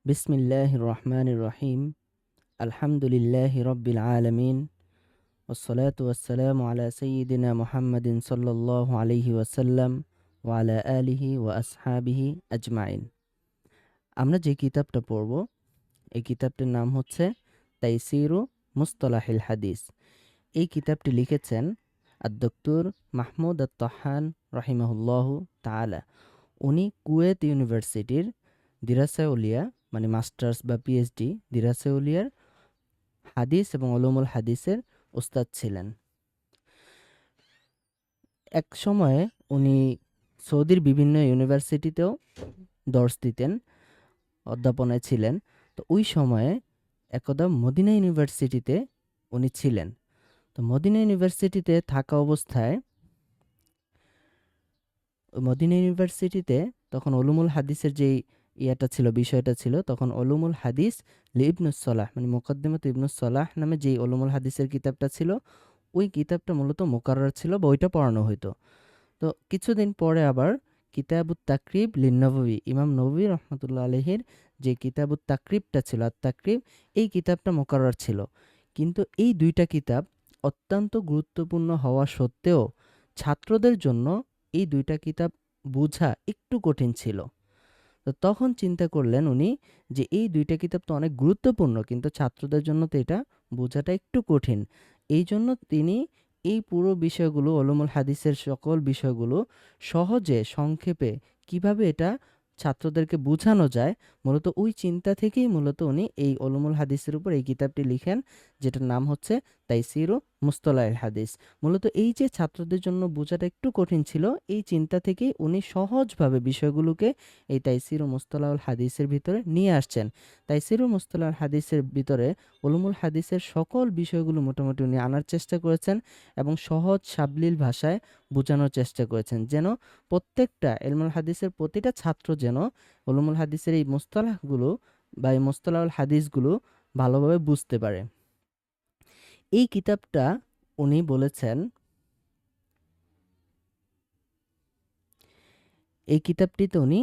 বিসমিল্লাহির রহমানির রহিম। আলহামদুলিল্লাহি রব্বিল আলামিন। ওয়াসসালাতু ওয়াসসালামু আলা সাইয়্যিদিনা মুহাম্মাদিন সাল্লাল্লাহু আলাইহি ওয়াসাল্লাম ওয়া আলা আলিহি ওয়া আসহাবিহি আজমাইন। আমরা যে কিতাবটা পড়ব, এই কিতাবটির নাম হচ্ছে তাইসিরু মুসতালাহিল হাদিস। এই কিতাবটি লিখেছেন আদ-দক্তর মাহমুদ আত-তাহান রাহিমাহুল্লাহু তাআলা। উনি কুয়েত ইউনিভার্সিটির দিরাসাউলিয়া মানে মাস্টার্স বা পিএইচডি দিরাসাউলিয়ার হাদিস এবং উলুমুল হাদিসের উস্তাদ ছিলেন। এক সময়ে উনি সৌদির বিভিন্ন ইউনিভার্সিটিতেও দর্স দিতেন, অধ্যাপনায় ছিলেন। তো ওই সময়ে একদা মদিনা ইউনিভার্সিটিতে উনি ছিলেন। তো মদিনা ইউনিভার্সিটিতে থাকা অবস্থায় মদিনা ইউনিভার্সিটিতে তখন উলুমুল হাদিসের যেই বিষয়টা ছিল, তখন উলুমুল হাদিস ইবনুস সলাহ মানে মুকদ্দিমাত ইবনুস সলাহ নামে যেই উলুমুল হাদিসের কিতাবটা ছিল, ওই কিতাবটা মূলত মুকাররর ছিল বা ওইটা পড়ানো হইতো। তো কিছুদিন পরে আবার কিতাবুত তাকরিব লিন-নববী, ইমাম নববী রহমতুল্লাহ আলাইহির যে কিতাবুত তাকরিবটা ছিল, তাকরিব, এই কিতাবটা মুকাররর ছিল। কিন্তু এই দুইটা কিতাব অত্যন্ত গুরুত্বপূর্ণ হওয়া সত্ত্বেও ছাত্রদের জন্য এই দুইটা কিতাব বোঝা একটু কঠিন ছিল। তো তখন চিন্তা করলেন উনি যে এই দুইটা কিতাব তো অনেক গুরুত্বপূর্ণ, কিন্তু ছাত্রদের জন্য তো এটা বোঝাটা একটু কঠিন। এই জন্য তিনি এই পুরো বিষয়গুলো, উলুমুল হাদিসের সকল বিষয়গুলো সহজে সংক্ষেপে কিভাবে এটা ছাত্রদেরকে বোঝানো যায়, মূলত ওই চিন্তা থেকেই মূলত উনি এই উলুমুল হাদিসের উপর এই কিতাবটি লিখেন, যেটার নাম হচ্ছে তাইসিরু মুসতালাহিল হাদিস। মূলত এই যে ছাত্রদের জন্য বোঝাটা একটু কঠিন ছিল, এই চিন্তা থেকেই উনি সহজভাবে বিষয়গুলোকে এই তাইসিরু মুসতালাহুল হাদিসের ভিতরে নিয়ে আসছেন। তাইসিরু মুসতালাহুল হাদিসের ভিতরে উলুমুল হাদিসের সকল বিষয়গুলো মোটামুটি উনি আনার চেষ্টা করেছেন এবং সহজ সাবলীল ভাষায় বোঝানোর চেষ্টা করেছেন, যেন প্রত্যেকটা ইলমুল হাদিসের প্রতিটা ছাত্র যেন উলুমুল হাদিসের এই মুস্তালাহগুলো বা এই মুস্তালাহুল হাদিসগুলো ভালোভাবে বুঝতে পারে। এই কিতাবটা উনি বলেছেন, এই কিতাবটিতে উনি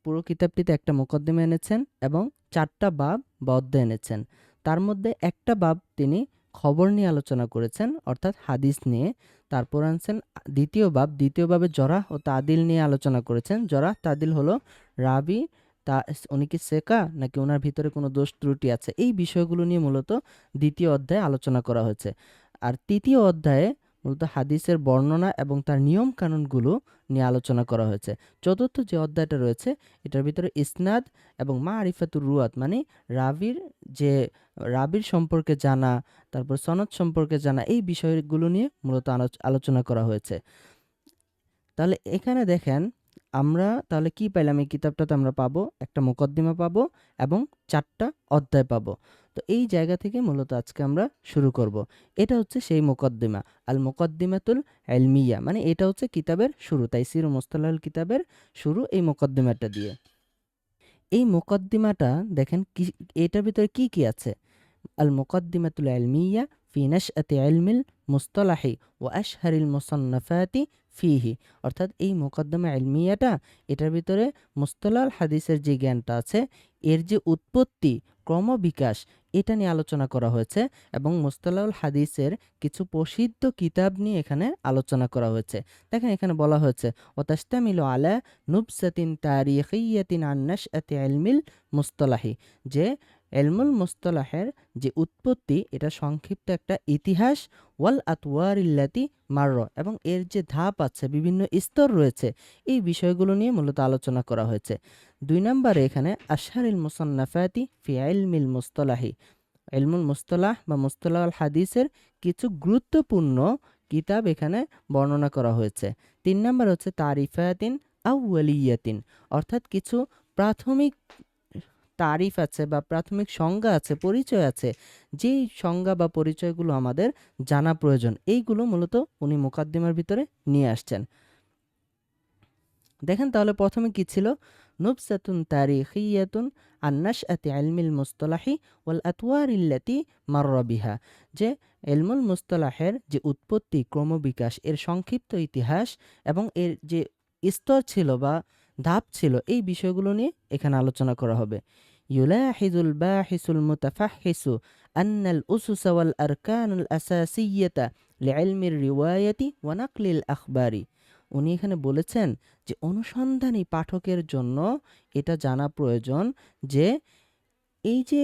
পুরো কিতাবটিতে একটা মোকদ্দমা এনেছেন এবং 4টা বাব বা অধ্যায় এনেছেন। তার মধ্যে একটা বাব তিনি খবর নিয়ে আলোচনা করেছেন, অর্থাৎ হাদিস নিয়ে। তারপর আনছেন দ্বিতীয় বাবে জরাহ ও তাদিল নিয়ে আলোচনা করেছেন। জরাহ তাদিল হলো রাবি তা উনি কি সেকা নাকি ওনার ভিতরে কোনো দোষ ত্রুটি আছে, এই বিষয়গুলো নিয়ে মূলত দ্বিতীয় অধ্যায়ে আলোচনা করা হয়েছে। আর তৃতীয় অধ্যায়ে মূলত হাদিসের বর্ণনা এবং তার নিয়ম কানুনগুলো নিয়ে আলোচনা করা হয়েছে। চতুর্থ যে অধ্যায়টা রয়েছে, এটার ভিতরে ইসনাদ এবং মারিফাতুর রুয়াত মানে রাবির যে রাবির সম্পর্কে জানা, তারপর সনদ সম্পর্কে জানা, এই বিষয়গুলো নিয়ে মূলত আলোচনা করা হয়েছে। তাহলে এখানে দেখেন আমরা তাহলে কি পাইলাম, এই কিতাবটাতে আমরা পাবো একটা মুকদ্দিমা পাবো এবং 4টা অধ্যায় পাবো। তো এই জায়গা থেকে মূলত আজকে আমরা শুরু করব। এটা হচ্ছে সেই মুকদ্দিমা, আল মুকদ্দিমাতুল ইলমিয়া, মানে এটা হচ্ছে কিতাবের শুরু, তাইসির মুস্তালাহুল কিতাবের শুরু এই মুকদ্দিমাটা দিয়ে। এই মুকদ্দিমাটা দেখেন কি, এটার ভিতরে কি কি আছে। আল মুকদ্দিমাতুল ইলমিয়া ফি নাশআতি ইলমিল মুসতালাহি ওয়া আশহারিল মুসান্নাফাতি ফিহি, অর্থাৎ এই মুকদ্দমা ইলমিয়াটা, এটার ভিতরে মুস্তালাহুল হাদিসের যে জ্ঞানটা আছে, এর যে উৎপত্তি, ক্রমবিকাশ, এটা নিয়ে আলোচনা করা হয়েছে এবং মুস্তালাহুল হাদিসের কিছু প্রসিদ্ধ কিতাব নিয়ে এখানে আলোচনা করা হয়েছে। দেখেন এখানে বলা হয়েছে ওয়াতাশতামিলু আলা নুবসাতিন তারিখিয়াতিন আন নাশআতি ইলমিল মুস্তালাহি, যে ইলমুল মুস্তালাহের যে উৎপত্তি, এটা সংক্ষিপ্ত একটা ইতিহাস, ওয়াল আতওয়ারিল্লাতি মারর, এবং এর যে ধাপ আছে, বিভিন্ন স্তর রয়েছে, এই বিষয়গুলো নিয়ে মূলত আলোচনা করা হয়েছে। 2 নম্বরে এখানে আশহারিল মুসান্নাফাতি ফি ইলমিল মুস্তালাহি, ইলমুল মুস্তালাহ বা মুস্তালাহুল হাদিসের কিছু গুরুত্বপূর্ণ কিতাব এখানে বর্ণনা করা হয়েছে। 3 নম্বর হচ্ছে তারিফাতিন আউয়ালিয়াতিন, অর্থাৎ কিছু প্রাথমিক তারিফ আছে বা প্রাথমিক সংজ্ঞা আছে, পরিচয় আছে, যেই সংজ্ঞা বা পরিচয়গুলো আমাদের জানা প্রয়োজন, এইগুলো মূলত উনি মুকাদ্দিমার ভিতরে নিয়ে আসছেন। দেখেন তাহলে প্রথমে কি ছিল, নুবসাতুন তারিখিয়াতুন আন নাশআতি ইলমিল মুস্তালাহি ওয়াল আতওয়ারিল্লাতি মাররা বিহা, যে ইলমুল মুস্তালাহের যে উৎপত্তি, ক্রমবিকাশ, এর সংক্ষিপ্ত ইতিহাস এবং এর যে স্তর ছিল বা ধাপ ছিল, এই বিষয়গুলো নিয়ে এখানে আলোচনা করা হবে। ইউলাহিজুল বাহিসুল মুতাফাহহিসু আন্নাল উসুস ওয়াল আরকানুল আসাসিয়্যাতা লিইলমির রিওয়ায়াতি ওয়া নাকলিল আখবারি। উনি এখানে বলেছেন যে অনুসন্ধানী পাঠকের জন্য এটা জানা প্রয়োজন যে এই যে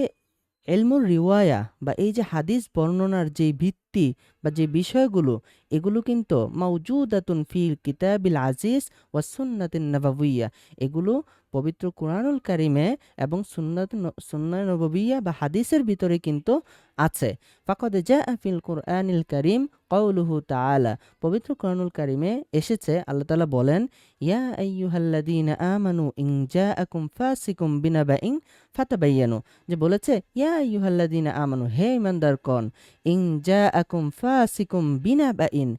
এলমুর রিওয়ায়া বা এই যে হাদিস বর্ণনার যে ভিত্তি বা যে বিষয়গুলো, এগুলো কিন্তু মাউজুদাতুন ফিল কিতাবিল আজিজ ওয়া সুন্নাতিন নাবাবিয়্যা, এগুলো পবিত্র কুরআনুল কারিমে এবং সুন্নাহ নববিয়্যা বা হাদিসের ভিতরে কিন্তু আছে। ফাকাদ জাআ ফিল কুরআনিল কারিম কাউলুহু তাআলা, পবিত্র কুরআনুল কারিমে এসেছে আল্লাহ তাআলা বলেন, ইয়া আইয়ুহাল্লাযীনা আমানু ইন জাআকুম ফাসিকুম বিনাবাইন ফাতাবায়ানু, যে বলেছে ইয়া আইয়ুহাল্লাযীনা আমানু, হে ঈমানদারগণ, ইন জাআকুম ফাসিকুম বিনাবাইন,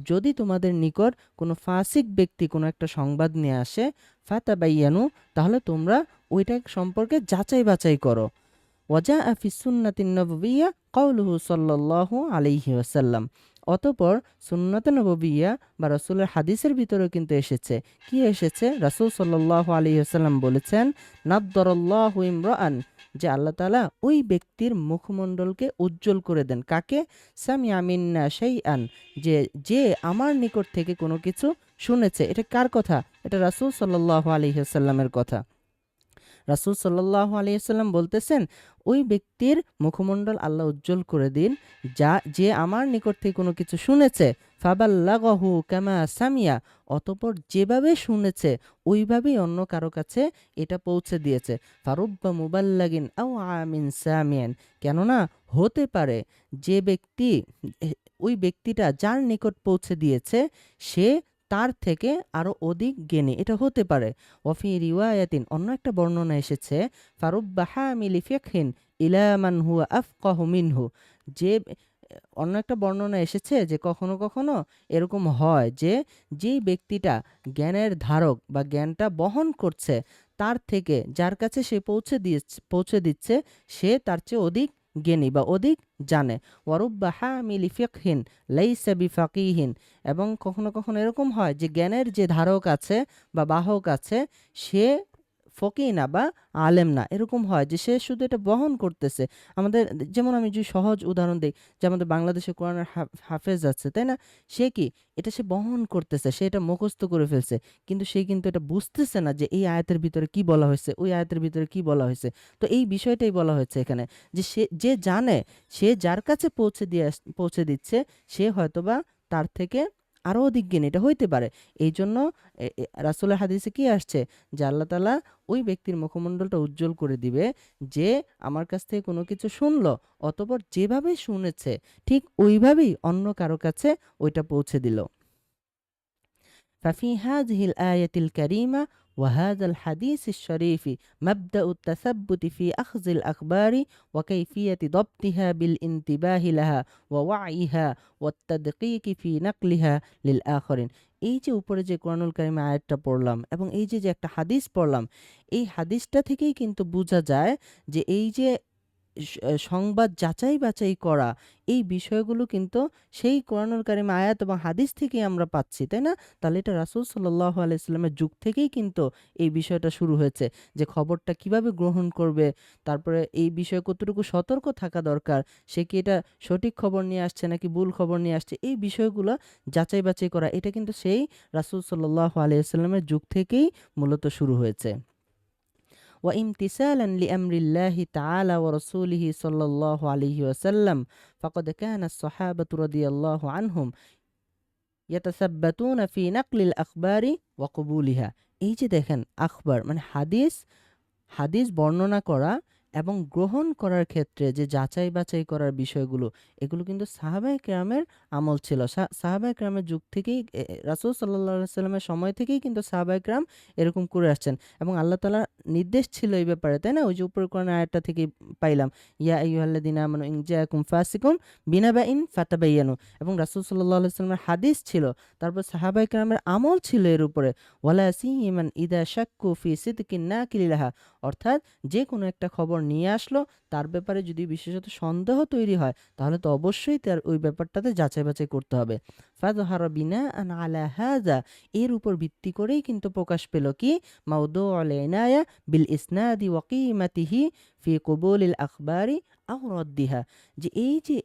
যদি তোমাদের নিকট কোনো ফাসিক ব্যক্তি কোনো একটা সংবাদ নিয়ে আসে, ফাতাবায়ানু, তাহলে তোমরা ওইটা সম্পর্কে যাচাই বাছাই করো। ওয়াজাআ ফিস সুন্নাতিন নববিয়্যা কাউলুহু সাল্লাল্লাহু আলাইহি ওয়াসাল্লাম, অতঃপর সুন্নাতে নববিয়্যা বা রাসূলের হাদিসের ভিতরেও কিন্তু এসেছে। কি এসেছে? রাসূল সাল্লাল্লাহু আলাইহি ওয়াসাল্লাম বলেছেন, নাদ্দারাল্লাহু ইমরাআন, যে আল্লাহ তাআলা ওই ব্যক্তির মুখমণ্ডলকে উজ্জ্বল করে দেন। কাকে? সামিআ মিন্না শাইআন, যে যে আমার নিকট থেকে কোনো কিছু শুনেছে। এটা কার কথা? এটা রাসূল সাল্লাল্লাহু আলাইহি ওয়াসাল্লামের কথা। রাসূল সাল্লাল্লাহু আলাইহি ওয়াসাল্লাম বলতেছেন, ওই ব্যক্তির মুখমণ্ডল আল্লাহ উজ্জ্বল করে দিন যে আমার নিকট থেকে কোনো কিছু শুনেছে। ফাবাল্লাগাহু কামা সামিয়া, অতঃপর যেভাবে শুনেছে ওইভাবেই অন্য কারো কাছে এটা পৌঁছে দিয়েছে। ফারুব্বা মুবাল্লাগিন আও আমিন সামিয়ান, কেননা হতে পারে যে ব্যক্তি ওই ব্যক্তিটা যার নিকট পৌঁছে দিয়েছে সে তার থেকে আরো অধিক জ্ঞানী, এটা হতে পারে। ওয়াফি রিওয়ায়াতিন, অন্য একটা বর্ণনা এসেছে, ফারুব্বা হামিলি ফিকহিন ইলা মান হুয়া আফকাহু মিনহু, যে অন্য একটা বর্ণনা এসেছে যে কখনো কখনো এরকম হয় যে যেই ব্যক্তিটা জ্ঞানের ধারক বা জ্ঞানটা বহন করছে তার থেকে যার কাছে সে পৌঁছে দিচ্ছে সে তার চেয়ে অধিক জ্ঞানী বা অধিক জানে। ওয়ারুব্বা হামিলি ফিকহিন লাইসা বিফাকিহিন, এবং কখনো কখনো এরকম হয় যে জ্ঞানের যে ধারক আছে বা বাহক আছে সে ফকিহ না বা আলেম না, এরকম হয় যে সে শুধু এটা বহন করতেছে। আমাদের যেমন আমি যদি সহজ উদাহরণ দিই, যে আমাদের বাংলাদেশে কোরআনের হাফেজ আছে, তাই না? সে কি এটা সে বহন করতেছে, সে এটা মুখস্থ করে ফেলছে, কিন্তু সে কিন্তু এটা বুঝতেছে না যে এই আয়াতের ভিতরে কি বলা হয়েছে, ওই আয়াতের ভিতরে কি বলা হয়েছে। তো এই বিষয়টাই বলা হয়েছে এখানে, যে সে যে জানে, সে যার কাছে পৌঁছে দিচ্ছে সে হয়তোবা তার থেকে আরো অধিক জ্ঞানী, এটা হইতে পারে। এই জন্য রাসূলের হাদিসে কি আসছে যে আল্লাহ তাআলা ওই ব্যক্তির মুখমণ্ডলটা উজ্জ্বল করে দিবে যে আমার কাছ থেকে কোনো কিছু শুনলো, অতঃপর যেভাবে শুনেছে ঠিক ওইভাবেই অন্য কারো কাছে ওইটা পৌঁছে দিল। ففي هذه الآية الكريمة وهذا الحديث الشريف مبدأ التثبت في أخذ الأخبار وكيفية ضبطها بالانتباه لها ووعيها والتدقيق في نقلها للآخرين। এই যে উপরে যে কোরআনুল কারিমে আয়াতটা পড়লাম এবং এই যে একটা হাদিস পড়লাম, এই হাদিসটা থেকেই কিন্তু বোঝা যায় যে এই যে সংবাদ যাচাই বাছাই করা, এই বিষয়গুলো কিন্তু সেই কোরআনুল কারিম আয়াত এবং হাদিস থেকেই আমরা পাচ্ছি, তাই না? তাহলে এটা রাসূল সাল্লাল্লাহু আলাইহি সাল্লামের যুগ থেকেই কিন্তু এই বিষয়টা শুরু হয়েছে, যে খবরটা কিভাবে গ্রহণ করবে, তারপরে এই বিষয়ে কতটুকু সতর্ক থাকা দরকার, সে কি এটা সঠিক খবর নিয়ে আসছে নাকি ভুল খবর নিয়ে আসছে, এই বিষয়গুলো যাচাই বাছাই করা, এটা কিন্তু সেই রাসূল সাল্লাল্লাহু আলাইহি সাল্লামের যুগ থেকেই মূলত শুরু হয়েছে। وامتثالا لأمر الله تعالى ورسوله صلى الله عليه وسلم فقد كان الصحابة رضي الله عنهم يتثبتون في نقل الأخبار وقبولها। এই যে দেখেন, আখবার মানে হাদিস বর্ণনা করা এবং গ্রহণ করার ক্ষেত্রে যে যাচাই বাছাই করার বিষয়গুলো, এগুলো কিন্তু সাহাবায়ে কেরামের আমল ছিল। সাহাবায়ে কেরামের যুগ থেকেই রাসূল সাল্লাল্লাহু আলাইহি সাল্লামের সময় থেকেই কিন্তু সাহাবায়ে কেরাম এরকম করে আসছেন এবং আল্লাহ তাআলার নির্দেশ ছিল এই ব্যাপারে, তাই না? ওই যে উপরের কোরআনের আয়াতটা থেকেই পাইলাম, ইয়া আইয়ুহাল্লাযীনা আমানু ইন জাআকুম ফাসিকুম বিনাবাইন ফাতাবায়ানু, এবং রাসূল সাল্লাল্লাহু আলাইহি সাল্লামের হাদিস ছিল, তারপর সাহাবায়ে কেরামের আমল ছিল এর উপরে। ওয়ালা সিয়ামান ইদা শাক্কু ফি সিদকিন নাকিলিহা, অর্থাৎ যে কোনো একটা খবর নিয়ে আসলো, তার ব্যাপারে যদি বিশেষত সন্দেহ তৈরি হয় তাহলে তো অবশ্যই তার ওই ব্যাপারটাতে যাচাই বাছাই করতে হবে। ফাযহারা বিনাআন আলা হাযা, এর উপর ভিত্তি করেই কিন্তু প্রকাশ পেল কি মাওদুউল ইনায়া বিল ইসনাদি ওয়া কিমাতিহি ফি কুবুলিল আখবারি আও রাদ্দিহা, যে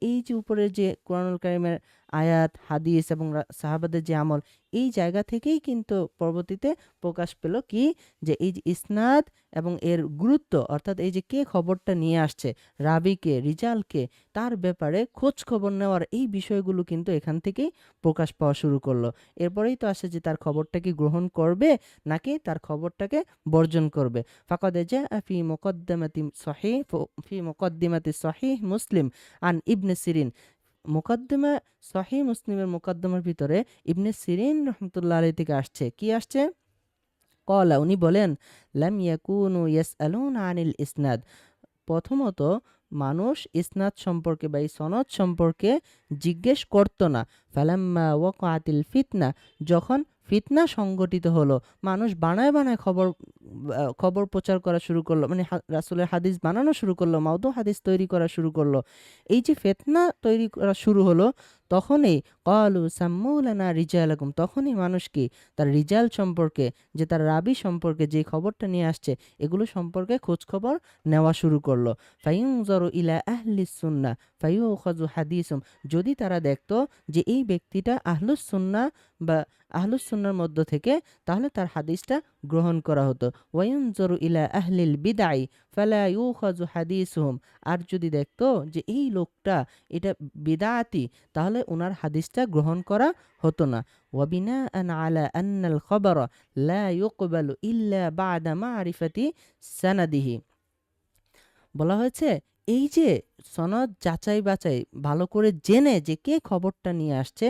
এই যে উপরের যে কোরআনুল কারীমের আয়াত, হাদিস এবং সাহাবাদের যে আমল, এই জায়গা থেকেই কিন্তু পরবর্তীতে প্রকাশ পেল কি যে এই যে ইসনাদ এবং এর গুরুত্ব, অর্থাৎ এই যে কে খবরটা নিয়ে আসছে, রাবিকে, রিজালকে, তার ব্যাপারে খোঁজ খবর নেওয়ার এই বিষয়গুলো কিন্তু এখান থেকেই প্রকাশ পাওয়া শুরু করলো। এরপরেই তো আসে যে তার খবরটাকে গ্রহণ করবে নাকি তার খবরটাকে বর্জন করবে। ফাকাদ জাআ ফি মুকদ্দিমাতি সহিহ মুসলিম আন ইবনে সিরিন, মুকদ্দিমা সহিহ মুসলিমের মুকদ্দমার ভিতরে ইবনে সিরিন রহমতুল্লাহ আলাইহি থেকে আসছে, কি আসছে? কলা, উনি বলেন, লাম ইয়াকুনু ইয়াসআলুনা আনিল ইসনাদ, প্রথমত মানুষ ইসনাদ সম্পর্কে বা এই সনদ সম্পর্কে জিজ্ঞেস করতো না। ফালাম্মা ওয়াকাতিল ফিতনা, যখন ফিতনা সংগঠিত হলো, মানুষ বানায় বানায় খবর প্রচার করা শুরু করলো, মানে রাসূলের হাদিস বানানো শুরু করলো, মাউদু হাদিস তৈরি করা শুরু করলো। এই যে ফিতনা তৈরি করা শুরু হলো, তখনই ক্বালু সাম্মু লানা রিজালাকুম, তখনই মানুষ কি তার রিজাল সম্পর্কে, যে তার রাবি সম্পর্কে যে খবরটা নিয়ে আসছে, এগুলো সম্পর্কে খোঁজ খবর নেওয়া শুরু করলো। ফায়ুনজারু ইলা আহলিস সুন্নাহ ফায়ুখাযু হাদিসুম, যদি তারা দেখতো যে এই ব্যক্তিটা আহলুস সুন্নাহ বা আহলুস সুন্নাহর মধ্য থেকে, তাহলে তার হাদিসটা গ্রহণ করা হতো। ওয়ায়ুনজারু ইলা আহলিল বিদআই ফালা ইউখাযু হাদিসুহুম, আর যদি দেখতো যে এই লোকটা এটা বিদআতি, তাহলে ওনার হাদিসটা গ্রহণ করা হতো না। ওয়াবিনাআন আলা আন্নাল খাবারা লা ইউকবালু ইল্লা বা'দা মা'রিফাতি সানাদিহি, বলা হয়েছে এই যে সনদ যাচাই বাছাই ভালো করে জেনে যে কে খবরটা নিয়ে আসছে,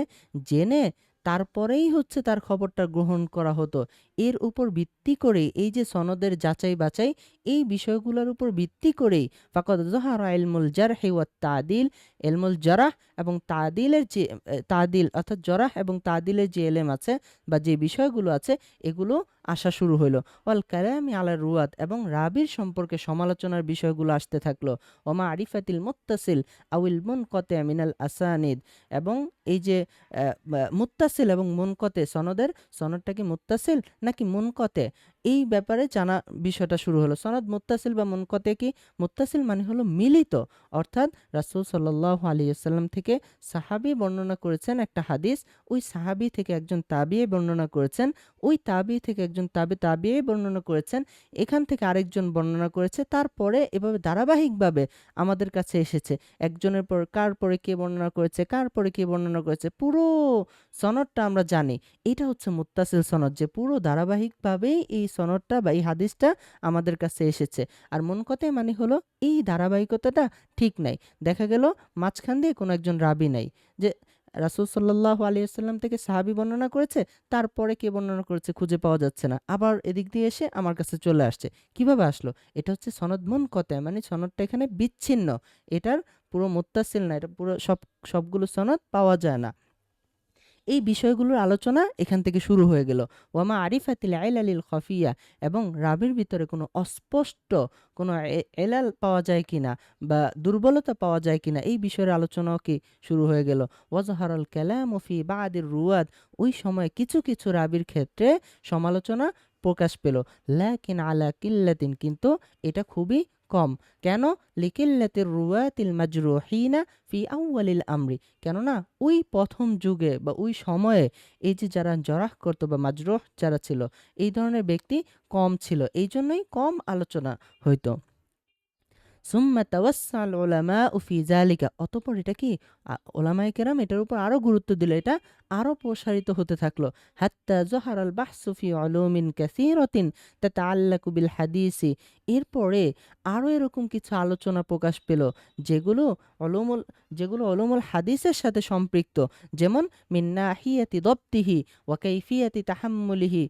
জেনে তারপরেই হচ্ছে তার খবরটা গ্রহণ করা হতো। এর উপর ভিত্তি করে এই যে সনদের যাচাই বাছাই, এই বিষয়গুলোর উপর ভিত্তি করেই ফাকাদ যাহারা ইলমুল জারহি ওয়াত তাদিল, ইলমুল জারাহ এবং তাদিলের যে তাদিল অর্থাৎ জরাহ এবং তাদিলের যে এলেম আছে বা যে বিষয়গুলো আছে, এগুলো আসা শুরু হলো। ওয়াল কালামি আলা রুয়াত, এবং রাবির সম্পর্কে সমালোচনার বিষয়গুলো আসতে থাকলো। ওমা আরিফাতিল মুত্তাসিল আউল মুনকাতি মিনাল আসানিদ, এবং এই যে মুত্তাসিল এবং মুনকতে, সনদটা কি মুত্তাসিল নাকি মুনকতে, এই ব্যাপারে জানা বিষয়টা শুরু হলো। সনদ মুত্তাসিল বা মুনকতে কি? মুত্তাসিল মানে হলো মিলিত, অর্থাৎ রাসূল সাল্লাল্লাহু আলাইহি ওয়াসাল্লাম থেকে সাহাবী বর্ণনা করেছেন একটা হাদিস, ওই সাহাবী থেকে একজন তাবিঈ বর্ণনা করেছেন, ওই তাবিঈ থেকে একজন তাবিঈ বর্ণনা করেছেন, এখান থেকে আরেকজন বর্ণনা করেছে, তারপরে এভাবে ধারাবাহিকভাবে আমাদের কাছে এসেছে। একজনের পর কার পরে কে বর্ণনা করেছে, কার পরে কে বর্ণনা করেছে, পুরো সনদটা আমরা জানি। এটা হচ্ছে মুত্তাসিল সনদ, যে পুরো ধারাবাহিকভাবেই এই সনদটা বা এই হাদিসটা আমাদের কাছে এসেছে। আর মুনকতে মানে হলো এই ধারাবাহিকতাটা ঠিক নাই, দেখা গেল মাঝখান দিয়ে কোনো একজন রাবি নাই, যে রাসূল সাল্লাল্লাহু আলাইহি ওয়াসাল্লাম থেকে সাহাবী বর্ণনা করেছে, তারপরে কে বর্ণনা করেছে খুঁজে পাওয়া যাচ্ছে না, আবার এদিক দিয়ে এসে আমার কাছে চলে আসছে। কিভাবে আসলো? এটা হচ্ছে সনদ মুনকতে, মানে সনদটা এখানে বিচ্ছিন্ন, এটার পুরো মুত্তাসিল না, এটা পুরো সবগুলো সনদ পাওয়া যায় না। এই বিষয়গুলোর আলোচনা এখান থেকে শুরু হয়ে গেল। ওয়ামা আরিফাতিল ইলালিল খাফিয়া, এবং রাবির ভিতরে কোনো অস্পষ্ট কোনো এলাল পাওয়া যায় কিনা বা দুর্বলতা পাওয়া যায় কিনা, এই বিষয়ের আলোচনাও কি শুরু হয়ে গেল। ওয়াজহারাল কালামু ফি বাদির রুয়াদ, ওই সময় কিছু কিছু রাবির ক্ষেত্রে সমালোচনা প্রকাশ পেল। লাকিন আলা কিল্লাতিন, কিন্তু এটা খুবই কম। কেন? লিকিল্লাতির রুয়াতিল মাজরুহিনা ফি আউয়ালিল আমরি, কেননা ওই প্রথম যুগে বা ওই সময়ে এই যে যারা জরাহ করতো বা মাজরুহ যারা ছিল, এই ধরনের ব্যক্তি কম ছিল, এই জন্যই কম আলোচনা হইতো। সুম্মা তাওয়াসসাল উলামাউ ফি যালিকা, অতঃপর এটা কি উলামায়ে কেরাম এটার উপর আরো গুরুত্ব দিল, এটা আরো প্রসারিত হতে থাকলো। হাত্তা যহারাল বাহসু ফি উলুমিন কাসীরাতিন তাতাআল্লাকু বিল হাদিসি, এরপরে আরো এরকম কিছু আলোচনা প্রকাশ পেল যেগুলো উলুমুল উলুমুল হাদিসের সাথে সম্পৃক্ত, যেমন মিন নাহিয়াতি দাবতিহি ওয়া কাইফিয়াতি তাহাম্মুলিহি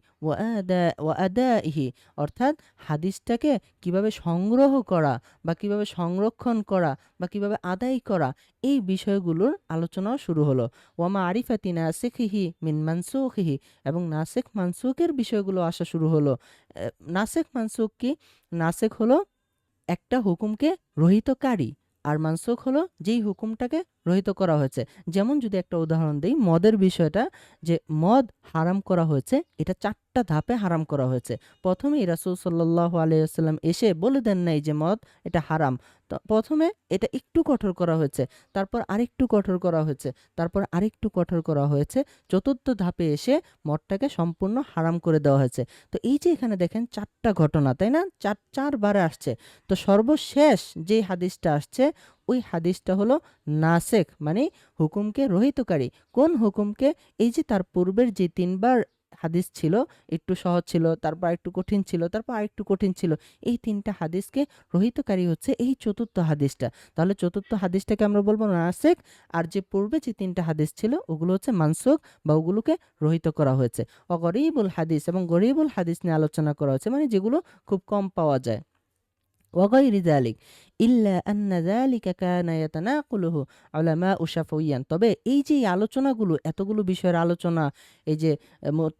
ওয়া আদাইহি, অর্থাৎ হাদিসটাকে কিভাবে সংগ্রহ করা বা কিভাবে সংরক্ষণ করা বা কিভাবে আদায় করা, এই বিষয়গুলোর আলোচনাও শুরু হলো। ওয়ামা আরিফাতি নাসিখিহি মিন মানসুখিহি, এবং নাসেখ মানসুখের বিষয়গুলো আসা শুরু হলো। নাসেখ মানসুখ কি? নাসেখ হলো একটা হুকুমকে রহিতকারী, আর মানসুখ হলো যেই হুকুমটাকে রহিত করা হয়েছে। যেমন যদি একটা উদাহরণ দিই, মদের বিষয়টা, যে মদ হারাম করা হয়েছে, এটা 4টা ধাপে হারাম করা হয়েছে। প্রথমেই রাসূল সাল্লাল্লাহু আলাইহি ওয়াসাল্লাম এসে বলে দেন নাই যে মদ এটা হারাম। তো প্রথমে এটা একটু কঠোর করা হয়েছে, তারপর আরেকটু কঠোর করা হয়েছে, তারপর আরেকটু কঠোর করা হয়েছে, চতুর্থ ধাপে এসে মদটাকে সম্পূর্ণ হারাম করে দেওয়া হয়েছে। তো এই যে এখানে দেখেন 4টা ঘটনা, তাই না? চারবারে আসছে। তো সর্বশেষ যে হাদিসটা আসছে, ওই হাদিসটা হলো নাসেখ, মানে হুকুমকে রহিতকারী। কোন হুকুমকে? এই যে তার পূর্বের যে 3বার হাদিস ছিল, একটু সহজ ছিল, তারপর একটু কঠিন ছিল, তারপর আরেকটু কঠিন ছিল, এই 3টা হাদিসকে রহিতকারী হচ্ছে এই চতুর্থ হাদিসটা। তাহলে চতুর্থ হাদিসটাকে আমরা বলবো নাসেখ, আর যে পূর্বে যে 3টা হাদিস ছিল ওগুলো হচ্ছে মানসুখ, বা ওগুলোকে রহিত করা হয়েছে। গরীবুল হাদিস, এবং গরীবুল হাদিস নিয়ে আলোচনা করা হচ্ছে, মানে যেগুলো খুব কম পাওয়া যায়। ওয়াগাইরি যালিক ইল্লা আন্না যালিকা কানা ইয়াতানাকুলুহু উলামাউ শাফউইয়ান। তবে এই যে আলোচনাগুলো, এতগুলো বিষয়ের আলোচনা, এই যে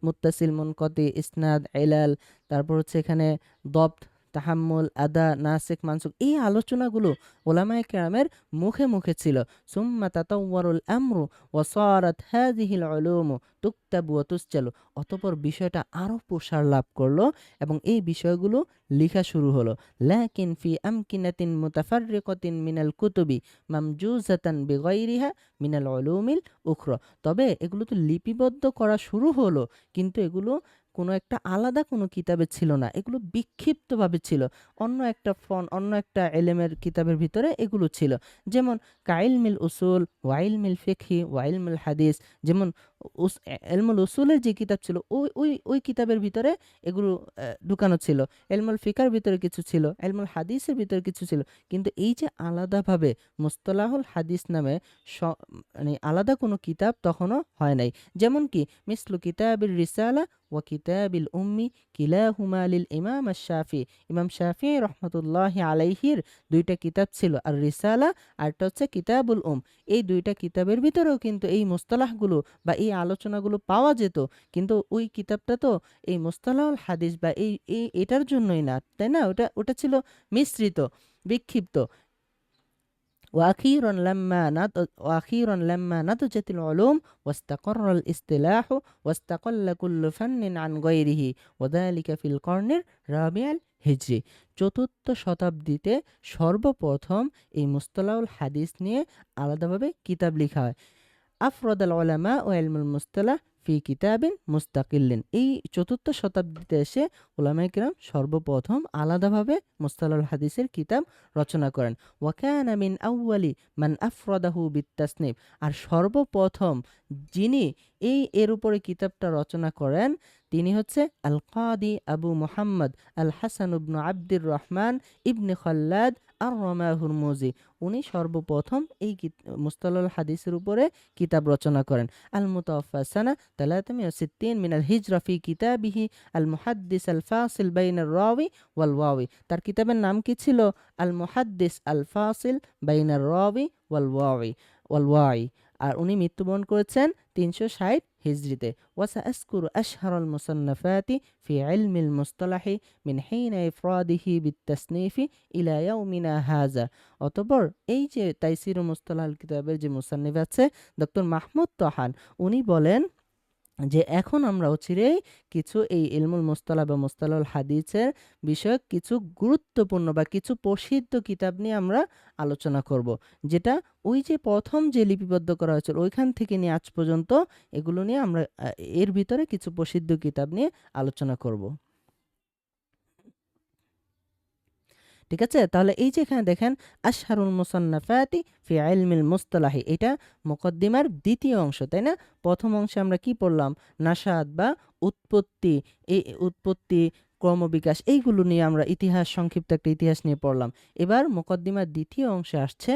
মুত্তাসিল, মুনকাতি, ইসনাদ, ইলাল, তারপর হচ্ছে এখানে দবত, তাহাম্মুল, আদা, নাসিখ, মানসুখ, এই আলোচনাগুলো উলামায়ে কেরামের মুখে মুখে ছিল। সুম্মা তাতাওয়ারুল আমরু ওয়া সারাত হাযিহিল উলুমু তুকতাবু ওয়া তুসজালু। অতঃপর বিষয়টা আরো প্রসার লাভ করলো এবং এই বিষয়গুলো লেখা শুরু হলো। লাকিন ফি আমকিনাতিন মুতাফাররিকাতিন মিনাল কুতুবি মামজুজাতান বিগাইরিহা মিনাল উলুমিল উখরা। তবে এগুলো তো লিপিবদ্ধ করা শুরু হলো, কিন্তু এগুলো কোনো একটা আলাদা কোনো কিতাবে ছিল না, এগুলো বিক্ষিপ্তভাবে ছিল। অন্য একটা এলেমের কিতাবের ভিতরে এগুলো ছিল। যেমন কাইলমিল উসুল, ওয়াইলমিল ফিকহি, ওয়াইলমিল হাদিস। যেমন এলমুল উসুলের যে কিতাব ছিল, ওই কিতাবের ভিতরে এগুলো ঢুকানো ছিল। এলমুল ফিকার ভিতরে কিছু ছিল, এলমুল হাদিসের ভিতরে কিছু ছিল। কিন্তু এই যে আলাদাভাবে মুস্তালাহুল হাদিস নামে মানে আলাদা কোনো কিতাব তখনও হয় নাই। যেমন কি মিসলু কিতাবির রিসালা ওয়া কিতাবিল উম্মি কিলাহুমা লিল ইমাম আশ-শাফি। ইমাম শাফি রহমাতুল্লাহি আলাইহির 2টা কিতাব ছিল, আর রিসালা আরটা হচ্ছে কিতাবুল এই 2টা কিতাবের ভিতরেও কিন্তু এই মুস্তালাহগুলো বা এই আলোচনাগুলো পাওয়া যেত। কিন্তু ওই কিতাবটা তো এই মুস্তালাহুল হাদিস বা এটার জন্যই না, তাই না? ওটা ছিল মিশ্রিত, বিক্ষিপ্ত। وأخيرا لما نضجت العلوم واستقر الاصطلاح واستقل كل فن عن غيره وذلك في القرن الرابع الهجري। 4th শতাব্দীতে সর্বপ্রথম এই মুস্তালাহুল হাদিস নিয়ে আলাদাভাবে কিতাব লেখা হয়। আফরাদাল উলামা ও ইলমুল মুস্তালাহ ফি কিতাবিন মুস্তাকিল্লিন। এই 4th শতাব্দীতে এসে উলামায়ে কেরাম সর্বপ্রথম আলাদাভাবে মুস্তালাহুল হাদিসের কিতাব রচনা করেন। ওয়া কানা মিন আউয়ালি মান আফরাদাহু বিত্তাসনিফ। আর সর্বপ্রথম যিনি এর উপরে কিতাবটা রচনা করেন, তিনি হচ্ছে আল কাদি আবু মুহাম্মদ আল হাসান ইবনে আব্দুর রহমান ইবনে খাল্লাদ আর রমা হুরমুজি। উনি সর্বপ্রথম এই মুস্তালাহুল হাদিসের উপরে কিতাব রচনা করেন। আল মুতাওয়াফা সানা 360 মিনাল হিজরা ফি কিতাবিহি আল মুহাদ্দিস আল ফাসিল বাইনার রাওয়ি ওয়াল ওয়াওয়ি। তার কিতাবের নাম কি ছিল? আল মুহাদ্দিস আল ফাসিল বাইনার রাওয়ি ওয়াল ওয়াই। আর উনি মৃত্যুবরণ করেছেন 360 হিজরিতে। ওয়াসাআযকুরু আশহারাল মুসান্নাফাতি ফি ইলমিল মুসতালাহি মিন হিনা ইফরাদিহি বিত্তাসনিফি ইলা ইয়াউমিনা হাযা। অতঃপর এই যে তাইসিরুল মুস্তালাহুল কিতাবের যে মুসান্নিফ আছে ডক্টর মাহমুদ তহান, উনি বলেন যে এখন আমরা অচিরেই কিছু এই ইলমুল মুস্তালাহ বা মুস্তালাহুল হাদিসের বিষয়ক কিছু গুরুত্বপূর্ণ বা কিছু প্রসিদ্ধ কিতাব নিয়ে আমরা আলোচনা করব, যেটা ওই যে প্রথম যে লিপিবদ্ধ করা হয়েছিল ওইখান থেকে নিয়ে আজ পর্যন্ত এগুলো নিয়ে আমরা এর ভিতরে কিছু প্রসিদ্ধ কিতাব নিয়ে আলোচনা করব। ঠিক আছে? তাহলে এই যে এখানে দেখেন আশহারুল মুসান্নাফাতি ফি ইলমিল মুস্তালাহি, এটা মুকদ্দিমার দ্বিতীয় অংশ, তাই না? প্রথম অংশে আমরা কি পড়লাম? নাশাত বা উৎপত্তি, এই উৎপত্তি, ক্রমবিকাশ, এইগুলো নিয়ে আমরা ইতিহাস, সংক্ষিপ্ত একটা ইতিহাস নিয়ে পড়লাম। এবার মুকদ্দিমার দ্বিতীয় অংশে আসছে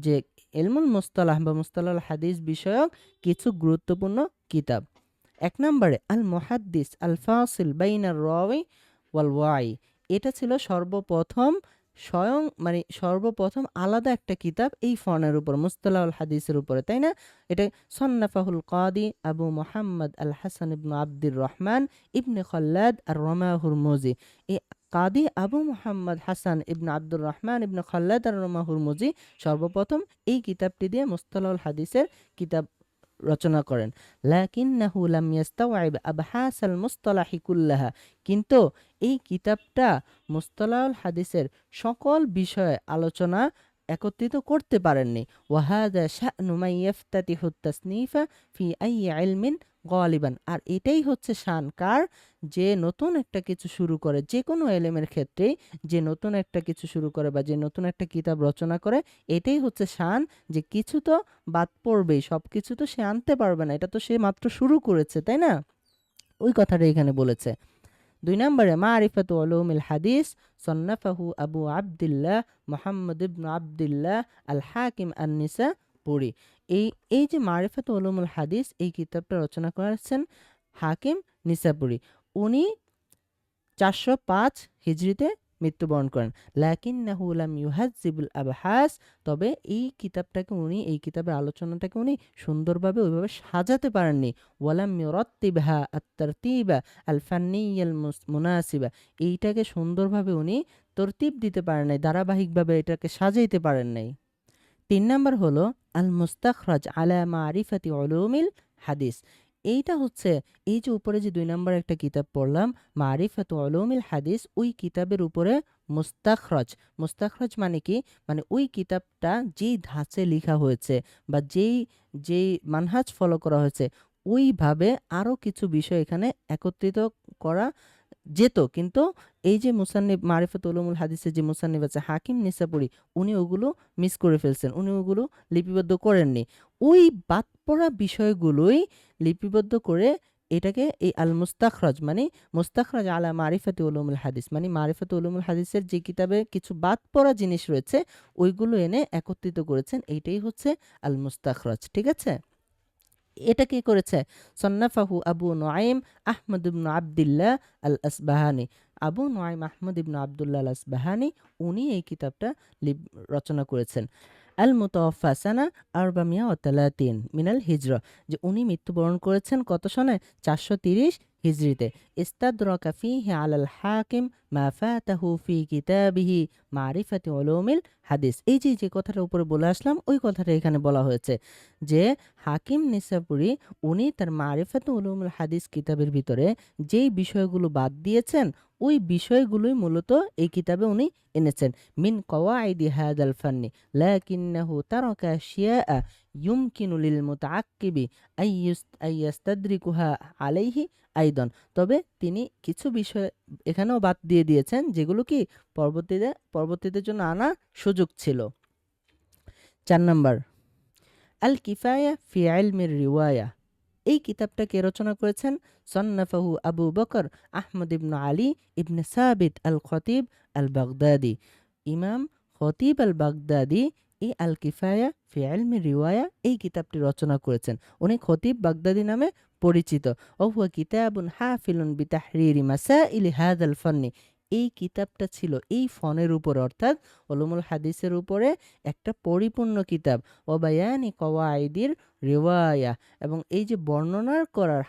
যে ইলমুল মুস্তালাহ বা মুস্তালাহুল হাদিস বিষয়ক কিছু গুরুত্বপূর্ণ কিতাব। 1 নম্বরে আল মুহাদ্দিস আল ফাসিল বাইনার রাওয়ি ওয়াল ওয়াই। এটা ছিল সর্বপ্রথম স্বয়ং মানে সর্বপ্রথম আলাদা একটা কিতাব এই ফনের উপর, মুস্তালাহুল হাদিসের উপরে, তাই না? এটা সন্নাফাহুল কাদি আবু মোহাম্মদ আল হাসান ইবনু আব্দুর রহমান ইবনে খল্লাদ আর রমা হুরমুজি। এই কাদি আবু মোহাম্মদ হাসান ইবনে আব্দুর রহমান ইবনে খল্লাদ আর রমা হুরমুজি সর্বপ্রথম এই কিতাবটি দিয়ে মুস্তালাহুল হাদিসের কিতাব রচনা করেন। লাকিন্নাহু লাম ইয়াস্তাওয়াইব আবহাসাল মুস্তালাহি কুল্লাহা, কিন্তু এই কিতাবটা মুস্তালাহুল হাদিসের সকল বিষয়ে আলোচনা একত্রিত করতে পারেননি। ওয়াহাদা শা'নু মান ইয়াফতাতিহু তাসনিফা ফি আইয়ি ইলমিন গালিবান, আর এটাই হচ্ছে শান কার, যে নতুন একটা কিছু শুরু করে, যে কোনো এলেমের ক্ষেত্রেই যে নতুন একটা কিছু শুরু করে বা যে নতুন একটা কিতাব রচনা করে, এটাই হচ্ছে শান, যে কিছু তো বাদ পড়বেই, সবকিছু তো সে আনতে পারবে না, এটা তো সে মাত্র শুরু করেছে, তাই না? ওই কথাটা এখানে বলেছে। 2 নম্বরে মারিফাতু উলুমিল হাদিস সন্নাফাহু আবু আবদুল্লাহ মুহাম্মদ ইবনু আবদুল্লাহ আল হাকিম আন-নিসাপুরি। এই এই যে মারিফাতু উলুমুল হাদিস, এই কিতাবটা রচনা করেছেন হাকিম নিসাপুরি। উনি 405 হিজরিতে মৃত্যুবরণ করেন। লাকিন্নাহু লাম ইউহাজ্জিবুল আবহাস, তবে এই কিতাবের আলোচনাটাকে উনি সুন্দরভাবে ওইভাবে সাজাতে পারেননি। ওয়ালাম ইউরাত্তিবহা আত-তারতিবা আল ফান্নিয়াল মুনাসিবা, এইটাকে সুন্দরভাবে উনি তরতিব দিতে পারেন নাই, ধারাবাহিকভাবে এটাকে সাজাইতে পারেন নাই। 3 নাম্বার হলো আল মুস্তাখরাজ আলা মারিফাতি উলুমিল হাদিস। এইটা হচ্ছে, এই যে উপরে যে 2 নাম্বার একটা কিতাব পড়লাম মারিফাতু উলুমিল হাদিস, ওই কিতাবের উপরে মুস্তাখরাজ। মুস্তাখরাজ মানে কি? মানে ওই কিতাবটা যেই ধাঁচে লেখা হয়েছে বা যেই মানহাজ ফলো করা হয়েছে, ওইভাবে আরও কিছু বিষয় এখানে একত্রিত করা যেত, কিন্তু এই যে মুসান্নিফ মারিফাত উলুমুল হাদিসের যে মুসান্নিফ আছে হাকিম নিসাপুরি, উনি ওগুলো মিস করে ফেলছেন, উনি ওগুলো লিপিবদ্ধ করেননি। ওই বাদ পড়া বিষয়গুলোই লিপিবদ্ধ করে এটাকে এই আল মুস্তাখরাজ, মানে মুস্তাখরাজ আলা মারিফাতি উলুমুল হাদিস, মানে মারিফাত উলুমুল হাদিসের যে কিতাবে কিছু বাদ পড়া জিনিস রয়েছে ওইগুলো এনে একত্রিত করেছেন, এইটাই হচ্ছে আল মুস্তাখরাজ। ঠিক আছে? এটা কে করেছে? সন্নাফাহু আবু নুআইম আহমদ ইবনু আবদুল্লাহ আল আসবাহানি। আবু নুআইম আহমদ ইবনু আবদুল্লাহ আল আসবাহানি, উনি এই কিতাবটা রচনা করেছেন। আল মুতাওয়াফা সানা 430 মিনাল হিজরা, যে উনি মৃত্যুবরণ করেছেন কত সনে? 430 হিজরিতে। ইস্তাদরাকা ফীহি আলাল হাকিম মা ফাতাহু ফি কিতাবিহি মারিফাতি উলুমিল হাদিস। এই যে কথাটার উপরে বলে আসলাম, ওই কথাটা এখানে বলা হয়েছে যে হাকিম নিসাপুরি উনি তার মারিফাত উলুমুল হাদিস কিতাবের ভিতরে যেই বিষয়গুলো বাদ দিয়েছেন, ওই বিষয়গুলোই মূলত এই কিতাবে উনি এনেছেন। মিন কওয়াইদি হাদাল ফান্নি লাকিন্নাহু তারাকা আশিয়াআ ইউমকিনু লিল মুতাআক্কিবি আইয়াস্তাদরিকুহা আলাইহি আইদান, তবে তিনি কিছু বিষয় এখানেও বাদ দিয়ে দিয়েছেন যেগুলো কি পরবর্তীদের জন্য আনা সুযোগ ছিল। 4 নাম্বার আল কিফায়া ফি ইলমির রিওয়ায়া। এই কিতাবটা কে রচনা করেছেন? সন্নাফাহু আবু বকর আহমদ ইবনু আলী ইবনে সাবিত আল খতিব আল বাগদাদি। ইমাম খতিব আল বাগদাদি এই আল কিফায়া ফি ইলমি রিওয়ায়া এই কিতাবটি রচনা করেছেন। উনি খতিব বাগদাদি নামে পরিচিত। ওহুয়া কিতাবুন হাফিলুন বিতাহরিরি মাসাইলি হাদাল ফান্নি। এই কিতাবটা ছিল এই ফনের উপর, অর্থাৎ উলুমুল হাদিসের উপরে একটা পরিপূর্ণ কিতাব। ও বায়ানি কওয়াইদির রিওয়ায়া, এবং এই যে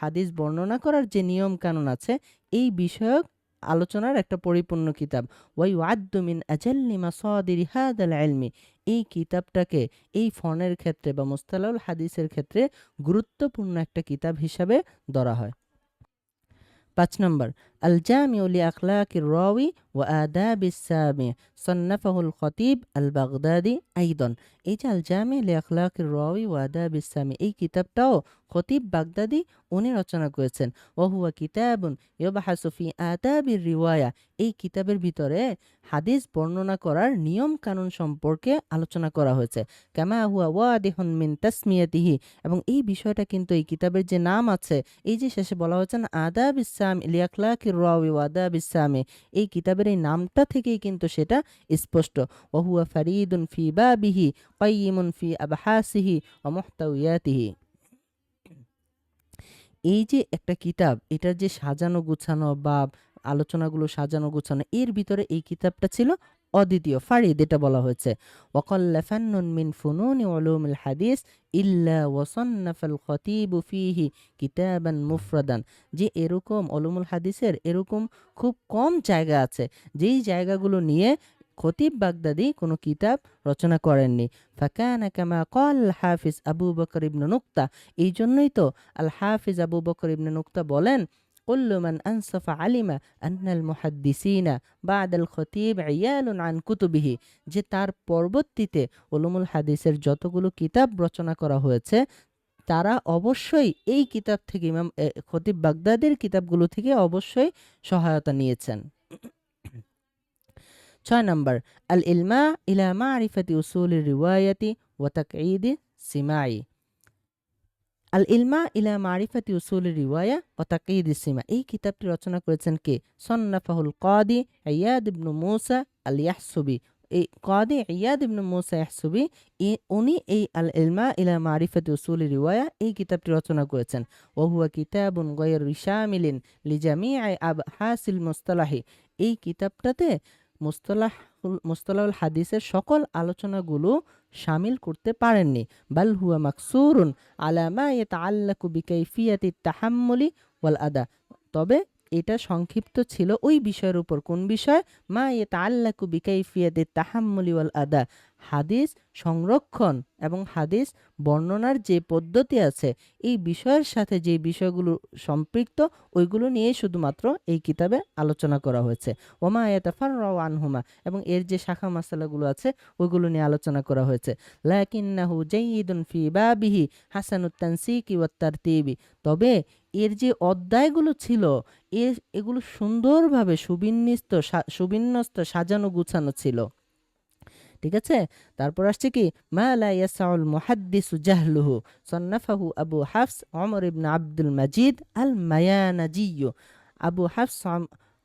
হাদিস বর্ণনা করার যে নিয়ম কানুন আছে এই বিষয়ক আলোচনার একটা পরিপূর্ণ কিতাব। ওয়াইউআদ্দু মিন আজাল্লি মাসাদিরি হাদাল ইলমি, এই কিতাবটাকে এই ফনের ক্ষেত্রে বা মুস্তালাহুল হাদিসের ক্ষেত্রে গুরুত্বপূর্ণ একটা কিতাব হিসাবে ধরা হয়। 5 নম্বর আল জামিউ লি আখলাকির রাওয়ি ওয়া আদাবিস সামি সন্নাফাহুল খতিব আল বাগদাদি আইদান। এই যে আল জামি লি আখলাকির রাওয়ি ওয়া আদাবিস সামি, এই কিতাবটাও খতিব বাগদাদি উনি রচনা করেছেন। ওয়া হুয়া কিতাবুন ইউবাহাসু ফি আদাবির রিওয়ায়া, এই কিতাবের ভিতরে হাদিস বর্ণনা করার নিয়ম কানুন সম্পর্কে আলোচনা করা হয়েছে। কামা হুয়া ওয়াদিহুন মিন তাসমিয়াতিহি, এবং এই বিষয়টা কিন্তু এই কিতাবের যে নাম আছে, এই যে শেষে বলা হয়েছে না আদাবিস সামি লি আখলাকির রাওয়ি ওয়া আদাবিস সামি, এই কিতাবের এই নামটা থেকেই কিন্তু সেটা স্পষ্ট। ওয়া হুয়া ফারিদুন ফি বাবিহি কাইয়িমুন ফি আবহাসিহি ওয়া মুহতাওয়াতিহি। এই যে একটা কিতাব, এটার যে সাজানো গুছানো বা আলোচনাগুলো সাজানো গুছানো, এর ভিতরে এই কিতাবটা ছিল অদ্বিতীয়, ফারিদ, এটা বলা হয়েছে। ওয়াকাল্লা ফান্নুন মিন ফুনুনি উলুমিল হাদিস ইল্লা ওয়াসান্নাফাল খতীবু ফীহি কিতাবান মুফরাদান, যে এরকম উলুমুল হাদিসের এরকম খুব কম জায়গা আছে যেই জায়গাগুলো নিয়ে খতিব বাগদাদি কোনো কিতাব রচনা করেননি। ফাকানা কামা ক্বাল হাফিজ আবু বকর ইবনে নুকতা, এই জন্যই তো আল হাফিজ আবু বকর ইবনে নুকতা বলেন, কুল্লু মান আনসাফা আলিমা আন্নাল মুহাদ্দিসিনা বা'দাল খতীব ইয়ালুন আন কুতুবিহি, যে তার পরবর্তীতে উলুমুল হাদিসের যতগুলো কিতাব রচনা করা হয়েছে তারা অবশ্যই এই কিতাব থেকে খতিব বাগদাদির কিতাবগুলো থেকে অবশ্যই সহায়তা নিয়েছেন। 6 নাম্বার, আল ইলমা ইলা মারিফাতি উসুলির রিওয়ায়াতি ওয়া তাকঈদি সিমাই। আল ইলমা ইলা মারিফাতি উসুলির রিওয়ায়া ওয়া তাকঈদি সিমা, এই কিতাবটি রচনা করেছেন কে? সন্নাফাহুল কাদি ইয়াদ ইবনে মুসা আল ইয়াহসুবি। এই কাদি ইয়াদ ইবনে মুসা ইয়াহসুবি উনি এই আল ইলমা ইলা মারিফাতি উসুলির রিওয়ায়া এই কিতাবটি রচনা করেছেন। ওয়া হুয়া কিতাবুন গায়রু শামিলিন লিজামি'i আবহাসিল মুস্তালাহি, এই কিতাবটাতে মুস্তালাহুল হাদিসের সকল আলোচনাগুলো শামিল করতে পারেননি। বাল হুয়া মাকসুরুন আলা মা ইয়াতাআল্লাকু বিকাইফিয়াতি তাহাম্মুলি ওয়াল আদা, তবে এটা সংক্ষিপ্ত ছিল ওই বিষয়ের উপর। কোন বিষয়? মা ইয়াতাআল্লাকু বিকাইফিয়াতি তাহাম্মুলি ওয়াল আদা, হাদিস সংরক্ষণ এবং হাদিস বর্ণনার যে পদ্ধতি আছে এই বিষয়ের সাথে যে বিষয়গুলো সম্পৃক্ত ওইগুলো নিয়ে শুধুমাত্র এই কিতাবে আলোচনা করা হয়েছে। ওমা ইয়াতাফাররাউ আনহুমা, এবং এর যে শাখা মাসালাগুলো আছে ওইগুলো নিয়ে আলোচনা করা হয়েছে। লাকিন্নাহু জাইয়িদুন ফি বাবিহি হাসানুত তানসিকি ওয়াত তারতিবি, তবে এর যে অধ্যায়গুলো ছিল এগুলো সুন্দরভাবে সুবিন্যস্ত সাজানো গুছানো ছিল। ঠিক আছে, তারপর আসছে কি মা লা ইয়াসাউল মুহাদ্দিসু জাহলুহু, সান্নাফাহু আবু হাফস ওমর ইবনে আব্দুল মাজিদ আল মায়ানাজিয়্যু। আবু হাফস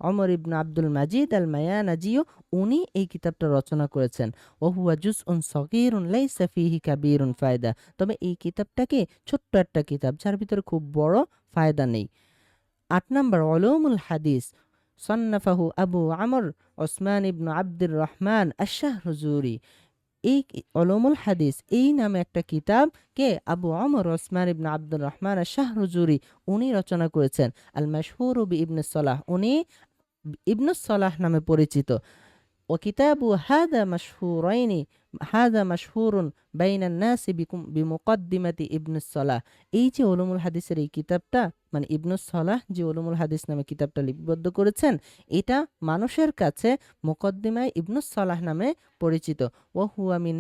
ওমর ইবনে আব্দুল মাজিদ আল মায়ানাজিয়্যু উনি এই কিতাবটা রচনা করেছেন। ওয়া হুয়া জুজউন সগীরুন লাইসা ফীহি কাবীরুন ফায়দা, তবে এই কিতাবটাকে ছোট্ট একটা কিতাব যার ভিতরে খুব বড় ফায়দা নেই। 8 নাম্বার, উলুমুল হাদিস সন্নাফাহু আবু আমর ওসমান ইবনু আব্দুর রহমান আশ-শাহরুজুরি। এই উলুমুল হাদিস এই নামে একটা কিতাব কে? আবু আমর ওসমান ইবনু আব্দুর রহমান আশ-শাহরুজুরি উনি রচনা করেছেন। আল মাশহুর বি ইবনে সলাহ, উনি ইবনে সলাহ নামে পরিচিত। ও কিতাবু হাদা মাশহুরুন বাইনান নাসি বিমুকদ্দিমাতি ইবনে সলাহ, এই যে উলুমুল হাদিসের এই কিতাবটা মানে ইবনে সলাহ যে উলুমুল হাদিস নামে কিতাবটা লিপিবদ্ধ করেছেন এটা মানুষের কাছে মুকদ্দিমায় ইবনে সলাহ নামে পরিচিত। ওয়া হুয়া মিন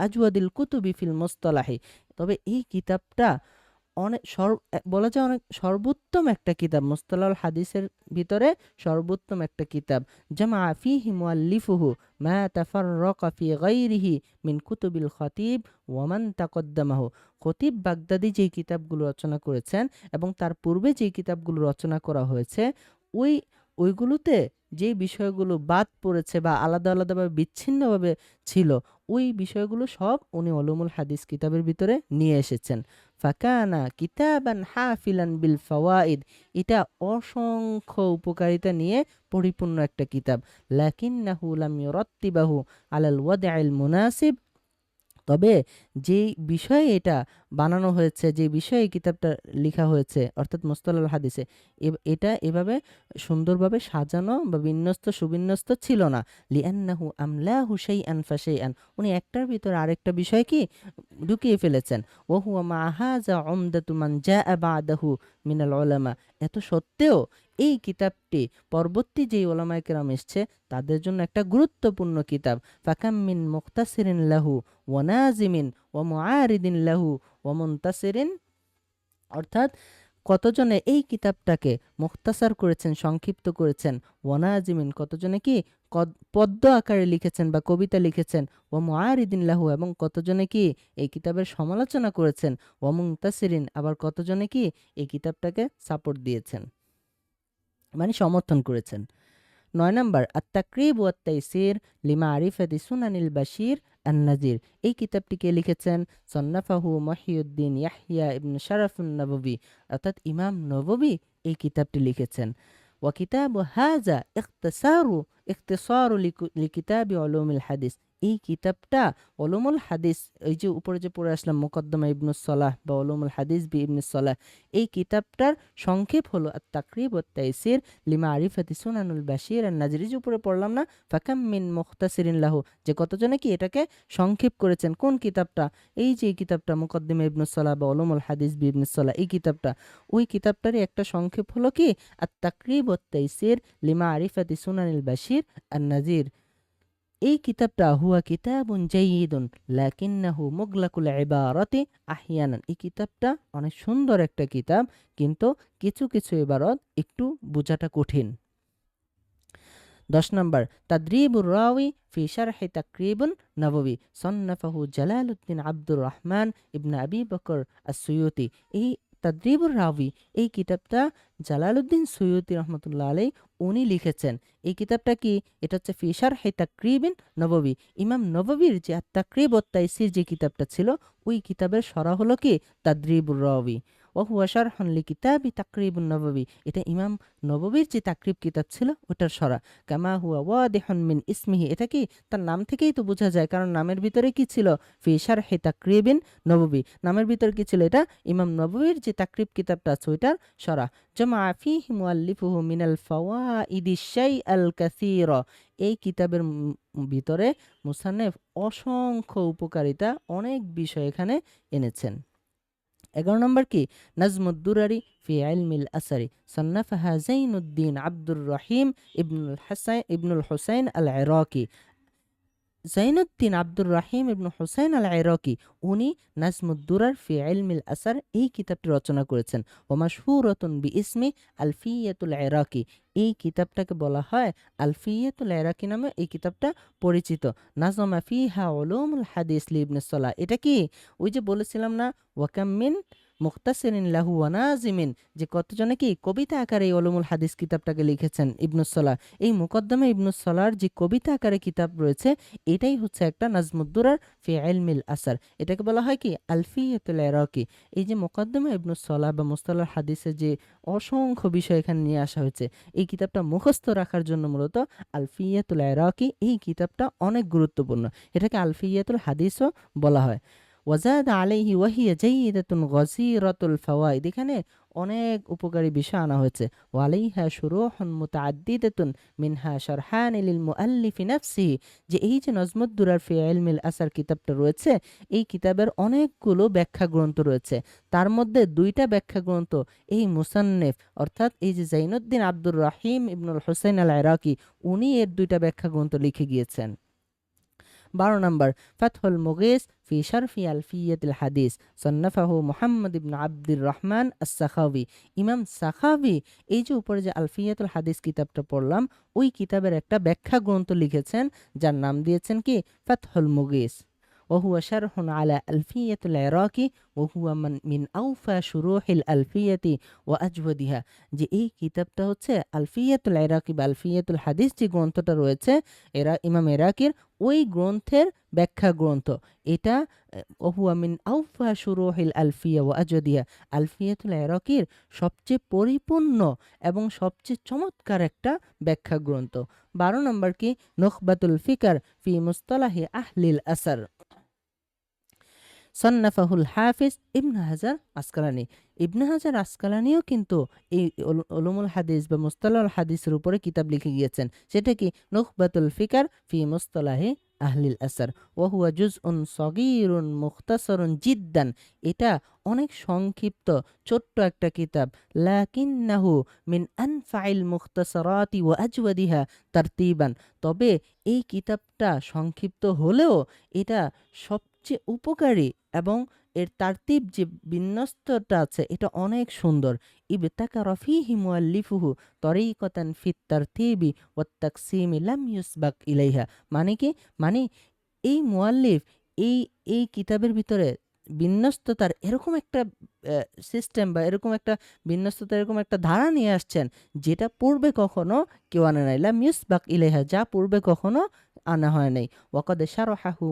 আজওয়াদিল কুতুবি ফিল মুস্তালাহি, তবে এই কিতাবটা অনেক বলা যায় অনেক সর্বোত্তম একটা কিতাব, মুস্তালাহুল হাদিসের ভিতরে সর্বোত্তম একটা কিতাব। জামা ফিহি মুআল্লিফুহু মা তাফাররাকা ফি গায়রিহি মিন কুতুবিল খতীব ওয়া মান তাকদ্দামাহু, খতীব বাগদাদি যে কিতাবগুলো রচনা করেছেন এবং তার পূর্বে যে কিতাবগুলো রচনা করা হয়েছে ওইগুলোতে যে বিষয়গুলো বাদ পড়েছে বা আলাদা আলাদাভাবে বিচ্ছিন্নভাবে ছিল ওই বিষয়গুলো সব উনি উলুমুল হাদিস কিতাবের ভিতরে নিয়ে এসেছেন। ফাকানা কিতাবান হাফিলান বিল ফাওয়াইদ, এটা অসংখ্য উপকারিতা নিয়ে পরিপূর্ণ একটা কিতাব। লাকিন্নাহু লাম ইউরাত্তিবাহু আলাল ওয়াদআইল মুনাসিব, তবে যেই বিষয়ে এটা বানানো হয়েছে, যে বিষয়ে কিতাবটা লেখা হয়েছে অর্থাৎ মুস্তালাহুল হাদিসে এটা এভাবে সুন্দরভাবে সাজানো বা সুবিন্যস্ত ছিল না। লিআন্নাহু আমলাহু শাইআন ফাশাইআন, উনি একটার ভিতর আরেকটা বিষয় কি ঢুকিয়ে ফেলেছেন। ওয়া হুয়া মা হাযা উমদাতু মান জাআ বা'দাহু মিনাল উলামা, এত সত্ত্বেও এই কিতাবটি পরবর্তী যে উলামায়ে কেরাম এসছে তাদের জন্য একটা গুরুত্বপূর্ণ কিতাব। ফাকাম মিন মুখতাসিরিন লাহু ওয়া নাজিমিন ওয়া মুআরিদিন লাহু ওয়া মুনতাসিরিন, অর্থাৎ কতজনে এই কিতাবটাকে মুখতাসার করেছেন, সংক্ষিপ্ত করেছেন। ওয়ানাজিমিন, কতজনে কি পদ্য আকারে লিখেছেন বা কবিতা লিখেছেন। ওয়া মুআরিদিন লাহু, এবং কতজনে কি এই কিতাবের সমালোচনা করেছেন। ওয়া মুনতাসিরিন, আবার কতজনে কি এই কিতাবটাকে সাপোর্ট দিয়েছেন মানে সমর্থন করেছেন। 9 নাম্বার, আত-তাকরিব ওয়াত তাইসির লিমারিফাতি সুনানিল বাশির আন-নাজির, এই কিতাবটি কে লিখেছেন? সন্নাফাহু মহিউদ্দিন ইয়াহইয়া ইবনে শারাফুন নববী, অর্থাৎ ইমাম নববী এই কিতাবটি লিখেছেন। ওয়া কিতাবু হাযা ইখতিসারু ইখতিসারু লিকিতাবি উলুমিল হাদিস। এই কিতাবটা উলুমুল হাদিস, এই যে উপরে যে পড়ে আসলাম মুকদ্দমা ইবনুস সালাহ বা উলুমুল হাদিস বি ইবনুস সালাহ, এই কিতাবটার সংক্ষেপ হলো আত তাকরিব ওয়াত তাইসির লিমারিফাতি সুনানুল বাশির আন নাজির। যে উপরে পড়লাম না, ফাকাম মিন মুখতাসিরিন লাহু, যে কতজনে কি এটাকে সংক্ষেপ করেছেন। কোন কিতাবটা? এই যে এই কিতাবটা মুকদ্দমা ইবনুস সালাহ বা উলুমুল হাদিস বি ইবনুস সালাহ, এই কিতাবটা, ওই কিতাবটারই একটা সংক্ষেপ হলো কি আত তাকরিব ওয়াত তাইসির লিমারিফাতি সুনানিল বাশির আন নাজির। এই কিতাবটা হুয়া কিতাবুন জাইয়িদুন লাকিন্নাহু মুগলাকুল ইবারাতি আহইয়ানান। এই কিতাবটা অনেক সুন্দর একটা কিতাব, কিন্তু কিছু কিছু ইবারত একটু বোঝাটা কঠিন। 10 নম্বর, তাদরিবুর রাওয়ি ফি শারহি তাকরিবুন নববী সন্নাফাহু জালালউদ্দিন আব্দুর রহমান ইবনে আবি বকর আস-সুয়ুতি। এই তাদরিবুর রাওয়ি, এই কিতাবটা জালালউদ্দিন সুয়ুতি রহমতুল্লাহ আলাই উনি লিখেছেন। এই কিতাবটা কি? এটা হচ্ছে ফি শারহি তাকরিবিন নববী। ইমাম নববীর যে তাকরিব ওয়াত তাইসির যে কিতাবটা ছিল, ওই কিতাবের শরহ হলো কি তাদরিবুর রাওয়ি। ওহুয়া শারহুন লিকিতাবি তাকরিবুন নববী। এটা ইমাম নববীর যে তাকরিব কিতাব ছিল ওটার শরহ। কামা হুয়া ওয়াদিহুন মিন ইসমিহি, এটা কি তার নাম থেকেই তো বোঝা যায়, কারণ নামের ভিতরে কি ছিল? ফি শারহি তাকরিবিন নববী, নামের ভিতরে কি ছিল? এটা ইমাম নববীর যে তাকরিব কিতাবটা আছে ওইটার শরহ। জামা ফিহি মুআল্লিফুহু মিনাল ফাওয়াইদি শাইআল কাসীরা। এই কিতাবের ভিতরে মুসান্নেফ অসংখ্য উপকারিতা, অনেক বিষয় এখানে এনেছেন। 11 নম্বর কি? নাজমুদ দুরারি ফি ইলমিল আসারি সান্নাফাহা জাইনুদ্দিন আব্দুর রহিম ইবনুল হুসাইন আল ইরাকি। জাইনুদ্দিন আব্দুর রহিম ইবনু হুসাইন আল ইরাকি উনি নাজমুদ্দুরার ফি ইলমিল আসার এই কিতাবটি রচনা করেছেন। ওয়া মাশহুরাতুন বিইসমি আলফিয়াতুল ইরাকি। এই কিতাবটাকে বলা হয় আলফিয়াতুল ইরাকি নামে এই কিতাবটা পরিচিত। নাজমা ফিহা উলুমুল হাদিস লি ইবনে সালাহ। এটা কি ওই যে বলেছিলাম না, ওয়াকাম মিন মুখতাসিরিন লাহু ওয়া নাজিমিন, যে কতজনে কি কবিতা আকারে এই উলুমুল হাদিস কিতাবটাকে লিখেছেন ইবনুস সালাহ। এই মুকদ্দমা ইবনুস সালাহর যে কবিতা আকারে কিতাব রয়েছে, এটাই হচ্ছে একটা নাজমুদ্দুরার ফি ইলমিল আসার। এটাকে বলা হয় কি আলফিয়াতুল ইরাকি। এই যে মুকদ্দমা ইবনুস সালাহ বা মুস্তালাহ হাদিসের যে অসংখ্য বিষয় এখানে নিয়ে আসা হয়েছে, এই কিতাবটা মুখস্থ রাখার জন্য মূলত আলফিয়াতুল ইরাকি এই কিতাবটা অনেক গুরুত্বপূর্ণ। এটাকে আলফিয়াতুল হাদিসও বলা হয়। ওয়াজাদ আলাইহি ওয়াহিয়া জাইয়িদাতুন গসীরাতুল ফাওয়াইদ। এখানে অনেক উপকারী বিষয় আনা হয়েছে। ওয়ালাইহা শুরুহুন মুতাআদ্দিদাতুন মিনহা শারহান লিল মুআল্লিফি নাফসিহি। যে এই যে নজমুদ্দুরার ফি ইলমিল আসার কিতাবটা রয়েছে, এই কিতাবের অনেকগুলো ব্যাখ্যা গ্রন্থ রয়েছে। তার মধ্যে 2টা ব্যাখ্যা গ্রন্থ এই মুসান্নেফ অর্থাৎ এই যে জাইনুদ্দিন আব্দুর রহিম ইবনুল হুসাইন আল ইরাকি উনি এর 2টা ব্যাখ্যা গ্রন্থ লিখে গিয়েছেন। 12 নম্বর, ফাতহুল মুগীস ফি শারফি আলফিয়াতিল হাদিস সন্নাফাহু মুহাম্মদ ইবনে আব্দুর রহমান আস-সাখাওয়ী। ইমাম সাখাওয়ী এই যে উপরে যে আলফিয়াতুল হাদিস কিতাবটা পড়লাম, ওই কিতাবের একটা ব্যাখ্যা গ্রন্থ লিখেছেন, যার নাম দিয়েছেন কি ফাতহুল মুগীস। وهو شرح على ألفية العراقي وهو من أوفى شروح الألفية وأجودها। যে এই কিতাবটা হচ্ছে আলফিয়াতুল ইরাকি বা আলফিয়াতুল হাদিস যে গ্রন্থটা রয়েছে এরা ইমাম ইরাকির ওই গ্রন্থের ব্যাখ্যা গ্রন্থ। এটা ওহুয়া মিন আউফা শুরুহিল আলফিয়া ওয়া আজদিহা, আলফিয়াতুল ইরাকির সবচেয়ে পরিপূর্ণ এবং সবচেয়ে চমৎকার একটা ব্যাখ্যা গ্রন্থ। 12 নম্বর কি? নুখবাতুল ফিকর ফি মুস্তালাহি আহলিল আসার সন্নাফাহুল হাফিজ ইবনে হাজার আসকালানি। ইবনে হাজার আসকালানিও কিন্তু এই উলুমুল হাদিস বা মুস্তালাহুল হাদিসের উপরে কিতাব লিখে গিয়েছেন। সেটা কি? নুখবাতুল ফিকর ফি মুস্তালাহি আহলিল আসার ওয়া হুয়া জুজউন সগীরুন মুখতাসারুন জিদ্দান। এটা অনেক সংক্ষিপ্ত ছোট্ট একটা কিতাব। লাকিন্নাহু মিন আনফাইল মুখতাসারাতি ওয়া আজওয়াদিহা তারতিবান। তবে এই কিতাবটা সংক্ষিপ্ত হলেও এটা সবচেয়ে উপকারী এবং এর তারতিব যে বিন্যস্তটা আছে এটা অনেক সুন্দর। ইবতাকারা ফীহি মুআল্লিফুহু তরিকাতান ফিত তারতিবি ওয়াত তাকসীমি লাম ইউসবাক ইলাইহা। মানে কি? মানে এই মুআল্লিফ এই এই কিতাবের ভিতরে বিন্যস্ততার এরকম একটা সিস্টেম বা এরকম একটা বিন্যস্ততার এরকম একটা ধারা নিয়ে আসছেন, যেটা পূর্বে কখনো কেউ আনে নাই। লাম ইউসবাক ইলাইহা, যা পূর্বে কখনো আনা হয় নাই। ওয়াকাদ শারাহাহু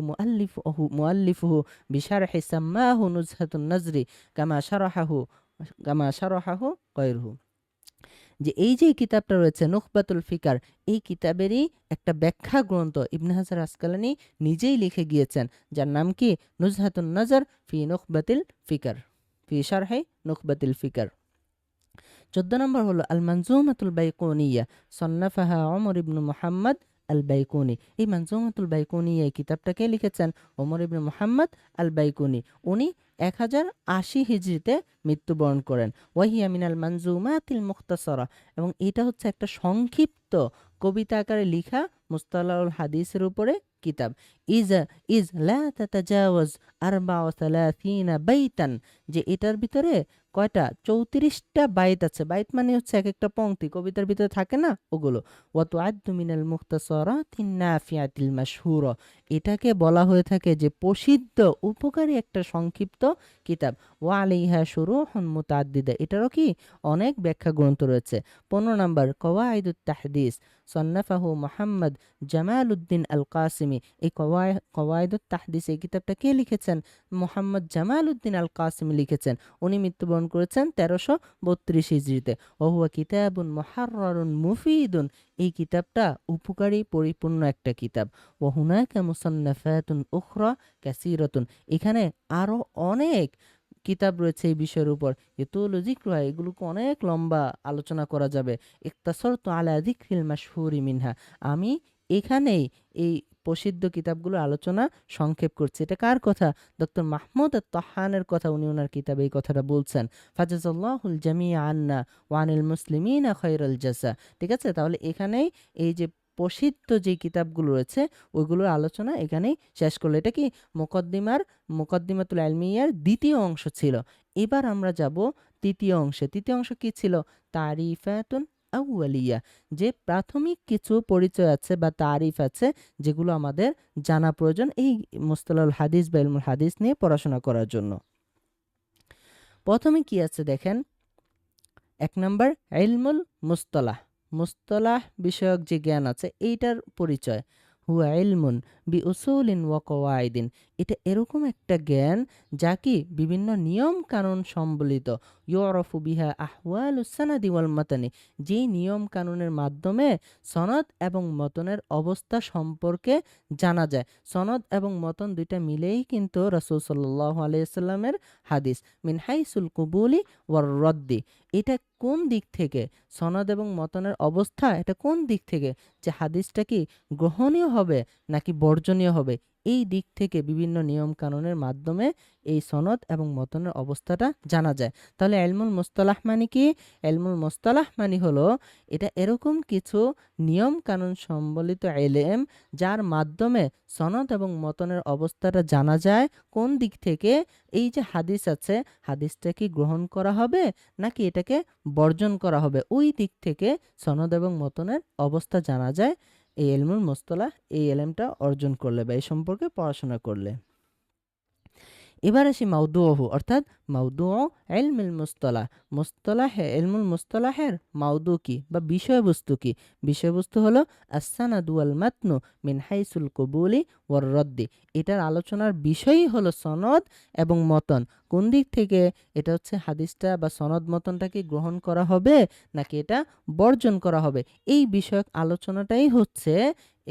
মুআল্লিফুহু বিশারহি সাম্মাহু নুজহাতুন নাজরি কামা শারাহাহু গায়রুহু। যে এই যে কিতাবটা রয়েছে নুখবাতুল ফিকার, এই কিতাবেরই একটা ব্যাখ্যা গ্রন্থ ইবনে হাজার আসকালানি নিজেই লিখে গিয়েছেন, যার নাম কি নুজহাতুন নজর ফি নুখবাতিল ফিকার, ফি শারহি নুখবাতিল ফিকার। 14 নম্বর হলো আল মানজুমাতুল বাইকুনিয়া, সন্নাফাহা ওমর ইবনে মুহাম্মদ আল বাইকুনি। এই মানজুমাতুল বাইকুনিয়া এই কিতাবটাকে লিখেছেন ওমর ইবনে মুহাম্মদ আল বাইকুনি। উনি 1080 হিজরিতে মৃত্যুবরণ করেন। ওয়াহিয়া মিনাল মানজুমাতিল মুখতাসারা, এবং এটা হচ্ছে একটা সংক্ষিপ্ত কবিতা আকারে লিখা মুস্তালাহুল হাদিসের উপরে কিতাব। ইজ ইজ লা তাতাজাওয়াজ 34 বাইতান, যে এটার ভিতরে কয়টা 34টা বাইত আছে। বাইত মানে হচ্ছে এক একটা পংক্তি কবিতার ভিতরে থাকে না, ওগুলো। ওয়াতু আদ্দু মিনাল মুখতাসারাতিন নাফিয়াতিল মাশহুরা, এটাকে বলা হয়ে থাকে যে প্রসিদ্ধ উপকারী একটা সংক্ষিপ্ত কিতাব। ওয়া আলাইহা শুরুহুন মুতাআদ্দিদা, এটারও কি অনেক ব্যাখ্যা গ্রন্থ রয়েছে। 15 নম্বর কওয়াইদুত তাহদিস, সন্নাফাহু মুহাম্মদ জামালউদ্দিন আল কাসিমি। এই কওয়াইদুত তাহদিস এই কিতাবটা কে লিখেছেন? মুহাম্মদ জামালউদ্দিন আল কাসিমি লিখেছেন। উনি মৃত্যুবরণ করেছেন 1332 হিজরিতে। ওহুয়া কিতাবুন মুহাররারুন মুফিদুন, এই কিতাবটা উপকারী পরিপূর্ণ একটা কিতাব। ওয়া হুনাকা মুসান্নাফাতুন উখরা কাসীরাতুন, এখানে আরো অনেক কিতাব রয়েছে এই বিষয়ের উপর। ইতুলু যিকরুহা, এগুলোকে অনেক লম্বা আলোচনা করা যাবে। ইখতাসারতু আলা যিকরিল মাশহুরি মিনহা, আমি এখানেই এই প্রসিদ্ধ কিতাবগুলো আলোচনা সংক্ষেপ করছি। এটা কার কথা? ডক্টর মাহমুদ আত-তাহানের কথা। উনি ওনার কিতাবে এই কথাটা বলছেন। ফাজাজাল্লাহুল জামিয়া আন্না ওয়া আনিল মুসলিমিনা খায়রাল জাযা। ঠিক আছে, তাহলে এখানেই এই যে প্রসিদ্ধ যে কিতাবগুলো রয়েছে ওইগুলোর আলোচনা এখানেই শেষ করলো। এটা কি মুকদ্দিমাতুল ইলমিয়ার দ্বিতীয় অংশ ছিল। এবার আমরা যাব তৃতীয় অংশে। তৃতীয় অংশ কি ছিল? তারিফাতুন আউয়ালিয়া, যে প্রাথমিক কিছু পরিচয় আছে বা তারিফ আছে যেগুলো আমাদের জানা প্রয়োজন এই মুস্তালাহুল হাদিস বা ইলমুল হাদিস নিয়ে পড়াশোনা করার জন্য। প্রথমে কি আছে দেখেন, 1 নাম্বার ইলমুল মুস্তালাহ, মুস্তালাহ বিষয়ক যে জ্ঞান আছে এইটার পরিচয়। হুয়া ইলমুন বি উসুলিন ওয়া কওয়াইদিন, এটা এরকম একটা জ্ঞান যা কি বিভিন্ন নিয়ম কানুন সম্বলিত। ইউরাফু বিহা আহওয়ালুস সানাদি ওয়াল মাতানি, যেই নিয়ম কানুনের মাধ্যমে সনদ এবং মতনের অবস্থা সম্পর্কে জানা যায়। সনদ এবং মতন দুইটা মিলেই কিন্তু রাসূল সাল্লাল্লাহু আলাইহি সাল্লামের হাদিস। মিন হাইসুল কুবুলি ওয়ার রদ্দি, এটা কোন দিক থেকে সনদ এবং মতনের অবস্থা, এটা কোন দিক থেকে যে হাদিসটা কি গ্রহণীয় হবে নাকি বর্জনীয় হবে, এই দিক থেকে বিভিন্ন নিয়ম কানুনের মাধ্যমে এই সনদ এবং মতনের অবস্থাটা জানা যায়। তাহলে ইলমুল মুস্তালাহ মানে কি? ইলমুল মুস্তালাহ মানে হলো এটা এরকম কিছু নিয়ম কানুন সম্বলিত ইলম যার মাধ্যমে সনদ এবং মতনের অবস্থাটা জানা যায়। কোন দিক থেকে? এই যে হাদিস আছে, হাদিসটা কি গ্রহণ করা হবে নাকি এটাকে বর্জন করা হবে, ওই দিক থেকে সনদ এবং মতনের অবস্থা জানা যায় এই ইলমুল মুস্তালাহ এই ইলমটা অর্জন করলে বা এই সম্পর্কে পড়াশোনা করলে। এবার আসি মাউদুহু, অর্থাৎ মাউদুউ ইলমুল মুস্তালাহ, মুস্তালাহে ইলমুল মুস্তালাহের মাউদু কি বা বিষয়বস্তু কি? বিষয়বস্তু হলো আস-সানাদু ওয়াল মাতনু মিন হাইসুল কুবুলি ওয়ার রদ্দি, এটার আলোচনার বিষয়ই হলো সনদ এবং মতন। কোন দিক থেকে? এটা হচ্ছে হাদিসটা বা সনদ মতনটাকে গ্রহণ করা হবে নাকি এটা বর্জন করা হবে, এই বিষয়ক আলোচনাটাই হচ্ছে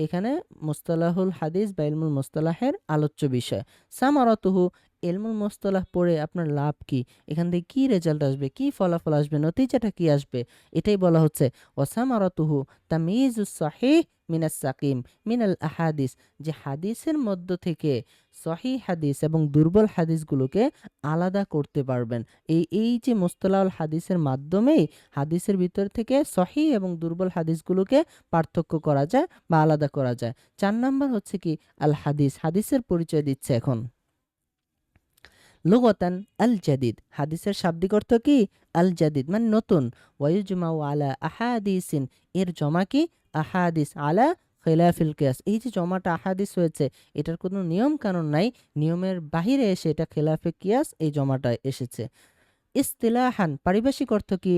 এখানে মুস্তালাহুল হাদিস বা ইলমুল মুস্তালাহের আলোচ্য বিষয়। সামারাতুহু, ইলমুল মুস্তালাহ পড়ে আপনার লাভ কি? এখান থেকে কি রেজাল্ট আসবে, কি ফলাফল আসবে, নতিজাটা কি আসবে, এটাই বলা হচ্ছে। ওয়াসামারাতুহু তামিজুস সহিহ মিনাস সাকিম মিনাল আহাদিস, যে হাদিসের মধ্য থেকে সহিহ হাদিস এবং দুর্বল হাদিসগুলোকে আলাদা করতে পারবেন। এই যে মুস্তালাহুল হাদিসের মাধ্যমেই হাদিসের ভিতর থেকে সহিহ এবং দুর্বল হাদিসগুলোকে পার্থক্য করা যায় বা আলাদা করা যায়। 4 নাম্বার হচ্ছে কি আল হাদিস, হাদিসের পরিচয় দিচ্ছে এখন। লুগাতান আল জাদিদ, হাদিসের শাব্দিক অর্থ কি? আল জাদিদ মানে নতুন। ওয়ায়ুজমাউ আলা আহাদিসিন, এর জমা কি? আহাদিস আলা খিলাফিল কিয়াস, এই যে জমাটা আহাদিস হয়েছে এটার কোনো নিয়ম কানুন নাই, নিয়মের বাহিরে এসে এটা খিলাফে কিয়াস এই জমাটা এসেছে। ইস্তিলাহান, পারিভাষিক অর্থ কি?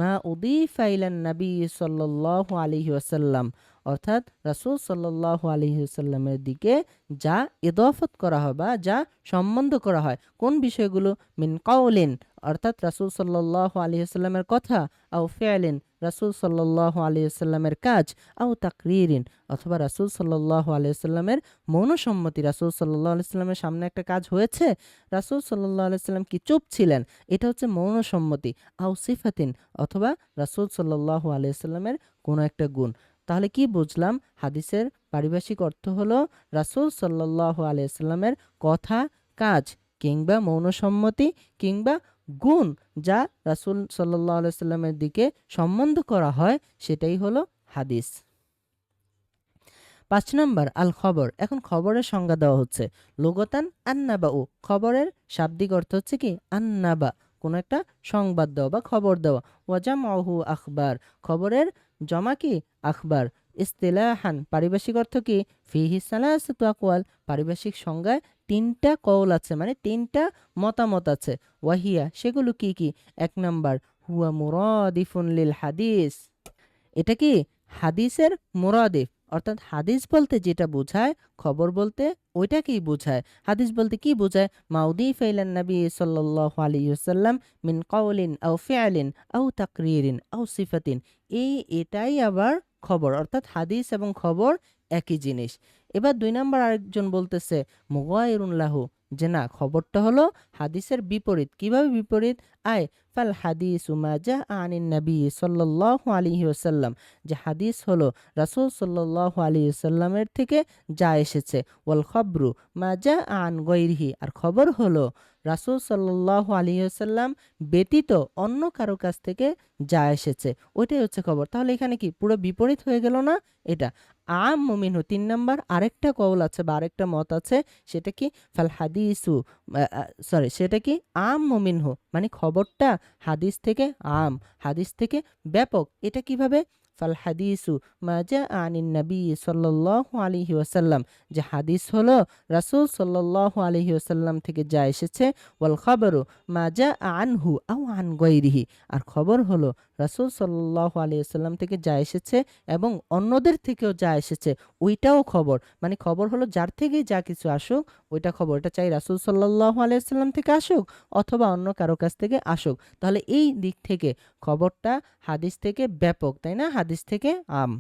মা উদিফা ইলান নবী সাল্লাল্লাহু আলাইহি ওয়াসাল্লাম অর্থাৎ রাসূল সাল্লাল্লাহু আলাইহি ওয়াসাল্লামের দিকে যা ইদাফত করা হয় বা যা সম্বন্ধ করা হয়, কোন বিষয়গুলো? মিন কাউলিন, অর্থাৎ রাসূল সাল্লাল্লাহু আলাইহি ওয়াসাল্লামের কথা, আও ফি'লিন, রাসূল সাল্লাল্লাহু আলাইহি ওয়াসাল্লামের কাজ, আও তাকরিরিন, অথবা রাসূল সাল্লাল্লাহু আলাইহি ওয়াসাল্লামের মৌনসম্মতি, রাসূল সাল্লাল্লাহু আলাইহি ওয়াসাল্লামের সামনে একটা কাজ হয়েছে, রাসূল সাল্লাল্লাহু আলাইহি ওয়াসাল্লাম কি চুপ ছিলেন, এটা হচ্ছে মৌনসম্মতি, আও সিফাতিন, অথবা রাসূল সাল্লাল্লাহু আলাইহি ওয়াসাল্লামের কোনো একটা গুণ। তাহলে কি বুঝলাম? হাদিসের পারিভাষিক অর্থ হলো রাসূল সাল্লাল্লাহু আলাইহি ওয়াসাল্লামের কথা, কাজ, কিংবা মৌনসম্মতি, কিংবা গুণ, যা রাসূল সাল্লাল্লাহু আলাইহি ওয়াসাল্লামের দিকে সম্বন্ধ করা হয়, সেটাই হলো হাদিস। ৫ নম্বর আল খবর। এখন খবরের সংজ্ঞা দেওয়া হচ্ছে। লুগাতান আন্নাবাউ, খবরের শাব্দিক অর্থ হচ্ছে কি? আন্নাবা, কোনো একটা সংবাদ দেওয়া বা খবর দেওয়া। ওয়াজামউহু আখবার, খবরের জমা কি? আখবার। ইসতিলাহান, পারিভাষিক অর্থ কি? ফিহি সালাসাতু আকওয়াল, পারিভাষিক সংজ্ঞায় তিনটা কওল আছে, মানে তিনটা মতামত আছে। ওয়াহিয়া, সেগুলো কি কি? ১ নাম্বার হুয়া মুরাদিফুন লিল হাদিস, এটা কি? হাদিসের মুরাদিফ, অর্থাৎ হাদিস বলতে যেটা বোঝায়, খবর বলতে ওইটাকেই বোঝায়। হাদিস বলতে কি বোঝায়? মাউদিফা ইলান নবী সাল্লাল্লাহু আলাইহি ওয়াসাল্লাম মিন কাউলিন আও ফি'লিন আও তাকরিরিন আও সিফাতিন, এটাই আবার খবর, অর্থাৎ হাদিস এবং খবর একই জিনিস। এবার ২ নাম্বার আরেকজন বলতেছে মুগায়িরুন লাহু, যে না, খবরটা হলো হাদিসের বিপরীত। কিভাবে বিপরীত? আয় ফাল হাদিসু মা জাআ আনিন নবী সাল্লাল্লাহু আলাইহি ওয়াসাল্লাম, যে হাদিস হলো রাসূল সাল্লাল্লাহু আলাইহি ওয়াসাল্লামের থেকে যা এসেছে। ওয়াল খবরু মা জাআ আন গায়রিহি, আর খবর হলো রাসূল সাল্লাল্লাহু আলাইহি ওয়াসাল্লাম ব্যতীত অন্য কারো কাছ থেকে যা এসেছে, ওইটাই হচ্ছে খবর। তাহলে এখানে কি পুরো বিপরীত হয়ে গেল না? এটা আম মিনহু। ৩ নাম্বার আরেকটা কওল আছে বা আরেকটা মত আছে, সেটা কি? ফাল হাদিসু, সেটা কি? আম মিনহু, মানে খবরটা হাদিস থেকে আম, হাদিস থেকে ব্যাপক। এটা কিভাবে? ফাল হাদিসু মা জাআ আনিন নবী সাল্লাল্লাহু আলাইহি ওয়াসাল্লাম, যে হাদিস হলো রাসূল সাল্লাল্লাহু আলাইহি ওয়াসাল্লাম থেকে যা এসেছে। ওয়াল খবরু মা জাআ আনহু আও আন গায়রিহি, আর খবর হলো রাসূল সাল্লাল্লাহু আলাইহি ওয়াসাল্লাম থেকে যা এসেছে এবং অন্যদের থেকেও যা এসেছে, ওইটাও খবর। মানে খবর হলো যার থেকেই যা কিছু আসুক, ওইটা খবর। এটা চাই রাসূল সাল্লাল্লাহু আলাইহি ওয়াসাল্লাম থেকে আসুক অথবা অন্য কারো কাছ থেকে আসুক। তাহলে এই দিক থেকে খবরটা হাদিস থেকে ব্যাপক, তাই না? হাদিস থেকে আম।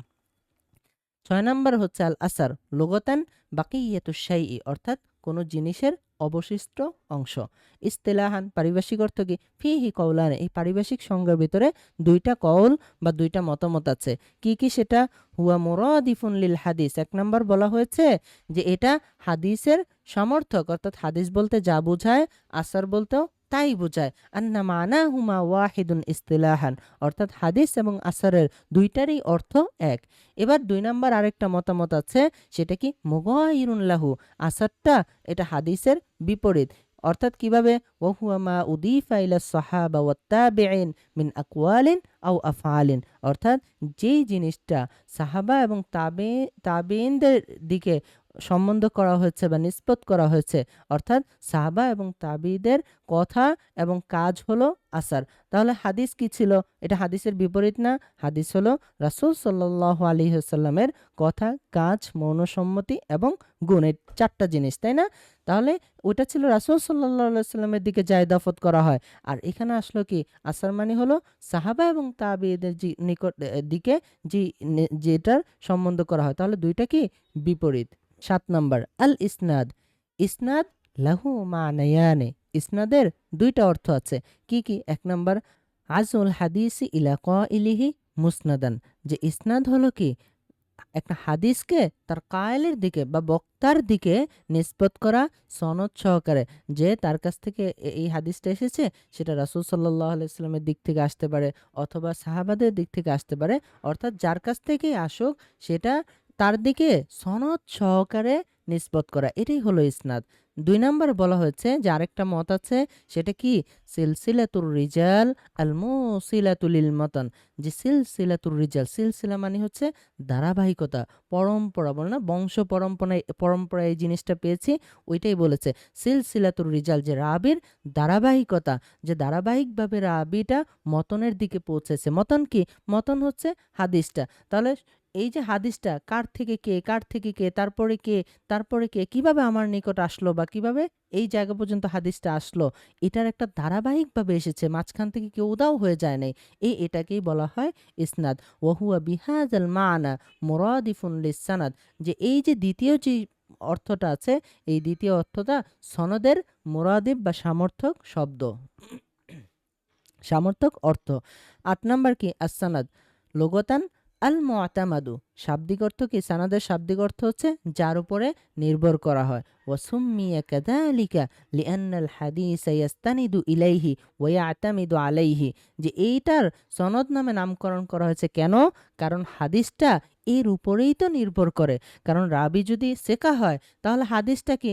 ৬ নাম্বার হচ্ছে আল আসার। লুগাতান বাকিয়াতুশ শাইই, অর্থাৎ কোনো জিনিসের অবশিষ্ট অংশ। ইসতিলাহান, পারিভাষিক অর্থ কি? ফিহি কওলান, এই পারিভাষিক সংজ্ঞার ভিতরে দুইটা কওল বা দুইটা মতামত আছে। কি কি সেটা? হুয়া মুরাদিফুন লিল হাদিস, ১ নাম্বার বলা হয়েছে যে এটা হাদিসের সমর্থক, অর্থাৎ হাদিস বলতে যা বোঝায়, আসার বলতেও তাই বোঝায়। আন্না মানাহুমা ওয়াহিদুন ইসতিলাহান, অর্থাৎ হাদিস এবং আসারের দুইটারই অর্থ এক। এবার ২ নাম্বার আরেকটা মতামত আছে, সেটা কি? মুগায়িরুন লাহু, আসারটা এটা হাদিসের বিপরীত। অর্থাৎ কিভাবে? ওহুয়া মা উদিফা ইলা সাহাবা ওয়াত তাবিঈন মিন আকওয়ালিন আও আফআলিন, অর্থাৎ যেই জিনিসটা সাহাবা এবং তাবেঈনদের দিকে সম্বন্ধ করা হয়েছে বা নিসবত করা হয়েছে, অর্থাৎ সাহাবা এবং তাবেঈদের কথা এবং কাজ হলো আসার। তাহলে হাদিস কি ছিল? এটা হাদিসের বিপরীত না? হাদিস হলো রাসূল সাল্লাল্লাহু আলাইহি ওয়াসাল্লামের কথা, কাজ, মৌনসম্মতি এবং গুণ, এই ৪টা জিনিস, তাই না? তাহলে ওটা ছিল রাসূল সাল্লাল্লাহু আলাইহি ওয়াসাল্লামের দিকে যা ইদাফত করা হয়। আর এখানে আসলো কি? আসার মানে হলো সাহাবা এবং তাবেঈদের নিকট দিকে যেটার সম্বন্ধ করা হয়। তাহলে দুইটা কি? বিপরীত। ৭ নাম্বার আল ইসনাদ। ইসনাদ লাহু মানায়ানে, ইসনাদের দুইটা অর্থ আছে। কি কি? ১ নাম্বার আজউল হাদিসি ইলা কাইলিহি মুসনাদান, যে ইসনাদ হলো কি? একটা হাদিসকে তার কায়েলের দিকে বা বক্তার দিকে নিসবত করা সনদ সহকারে, যে তার কাছ থেকে এই হাদিসটা এসেছে, সেটা রাসূল সাল্লাল্লাহু আলাইহি ওয়াসাল্লামের দিক থেকে আসতে পারে অথবা সাহাবাদের দিক থেকে আসতে পারে, অর্থাৎ যার কাছ থেকেই আসুক সেটা তার দিকে সনদ সহকারে নিসবত করা, এটাই হলো ইসনাদ। ২ নাম্বার বলা হয়েছে যে আরেকটা মত আছে, সেটা কি? সিলসিলাতুর রিজাল আল মুসিলাতু লিল মাতান, যে সিলসিলাতুর রিজাল, সিলসিলা মানে হচ্ছে ধারাবাহিকতা, পরম্পরা, বলে না বংশ পরম্পরায় এই জিনিসটা পেয়েছি, ওইটাই বলেছে সিলসিলাতুর রিজাল, যে রাবির ধারাবাহিকতা, যে ধারাবাহিকভাবে রাবিটা মতনের দিকে পৌঁছেছে। মতন কি? মতন হচ্ছে হাদিসটা। তাহলে এই যে হাদিসটা কার থেকে কে, কার থেকে কে, তারপরে কে, তারপরে কে, কিভাবে আমার নিকট আসলো বা কিভাবে এই জায়গা পর্যন্ত হাদিসটা আসলো, এটার একটা ধারাবাহিকভাবে এসেছে, মাঝখান থেকে কেউ উধাও হয়ে যায় নাই। এটাকেই বলা হয় ইসনাদ। ওয়াহুয়া বিহাজাল মানা মুরাদিফুন লিসানাদ, যে এই যে দ্বিতীয় যে অর্থটা আছে, এই দ্বিতীয় অর্থটা সনদের মুরাদিফ বা সামর্থক শব্দ, সামর্থক অর্থ। ৮ নাম্বার কি আসসানাদ লুগাতান আল মুআতামাদু, শাব্দিক অর্থ কি? সানাদের শাব্দিক অর্থ হচ্ছে যার উপরে নির্ভর করা হয়। ওয়া সুম্মিয়া কাযালিকা লিআন্নাল হাদিসা ইয়াস্তানিদু ইলাইহি ওয়া ইয়াতামিদু আলাইহি, যে এইটার সনদ নামে নামকরণ করা হয়েছে কেন? কারণ হাদিসটা এর উপরেই তো নির্ভর করে। কারণ রাবি যদি সেকা হয় তাহলে হাদিসটা কি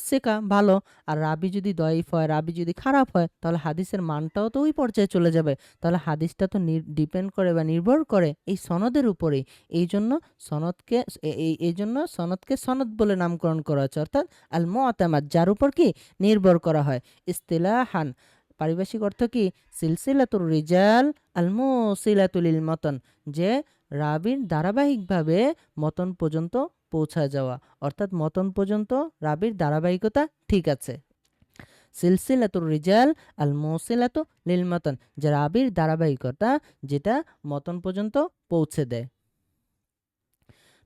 সেকা ভালো, আর রাবি যদি দয়ীফ হয়, রাবি যদি খারাপ হয়, তাহলে হাদিসের মানটাও তো ওই পর্যায়ে চলে যাবে। তাহলে হাদিসটা তো ডিপেন্ড করে বা নির্ভর করে এই সনদের উপরেই। এই জন্য সনদকে এই জন্য সনদকে সনদ বলে নামকরণ করা হচ্ছে, অর্থাৎ আল মুআতামাদ, যার উপর কি নির্ভর করা হয়। ইস্তিলাহান, পারিভাষিক অর্থ কি? সিলসিলাতুর রিজাল আল মুসিলাতুল লিল মতন, যে রাবির ধারাবাহিকভাবে মতন পর্যন্ত পৌঁছা যাওয়া, অর্থাৎ মতন পর্যন্ত রাবির ধারাবাহিকতা ঠিক আছে। সিলসিলাতুর রিজাল আল মুসিলাতু লিল মতন, যে রাবির ধারাবাহিকতা যেটা মতন পর্যন্ত পৌঁছে দেয়।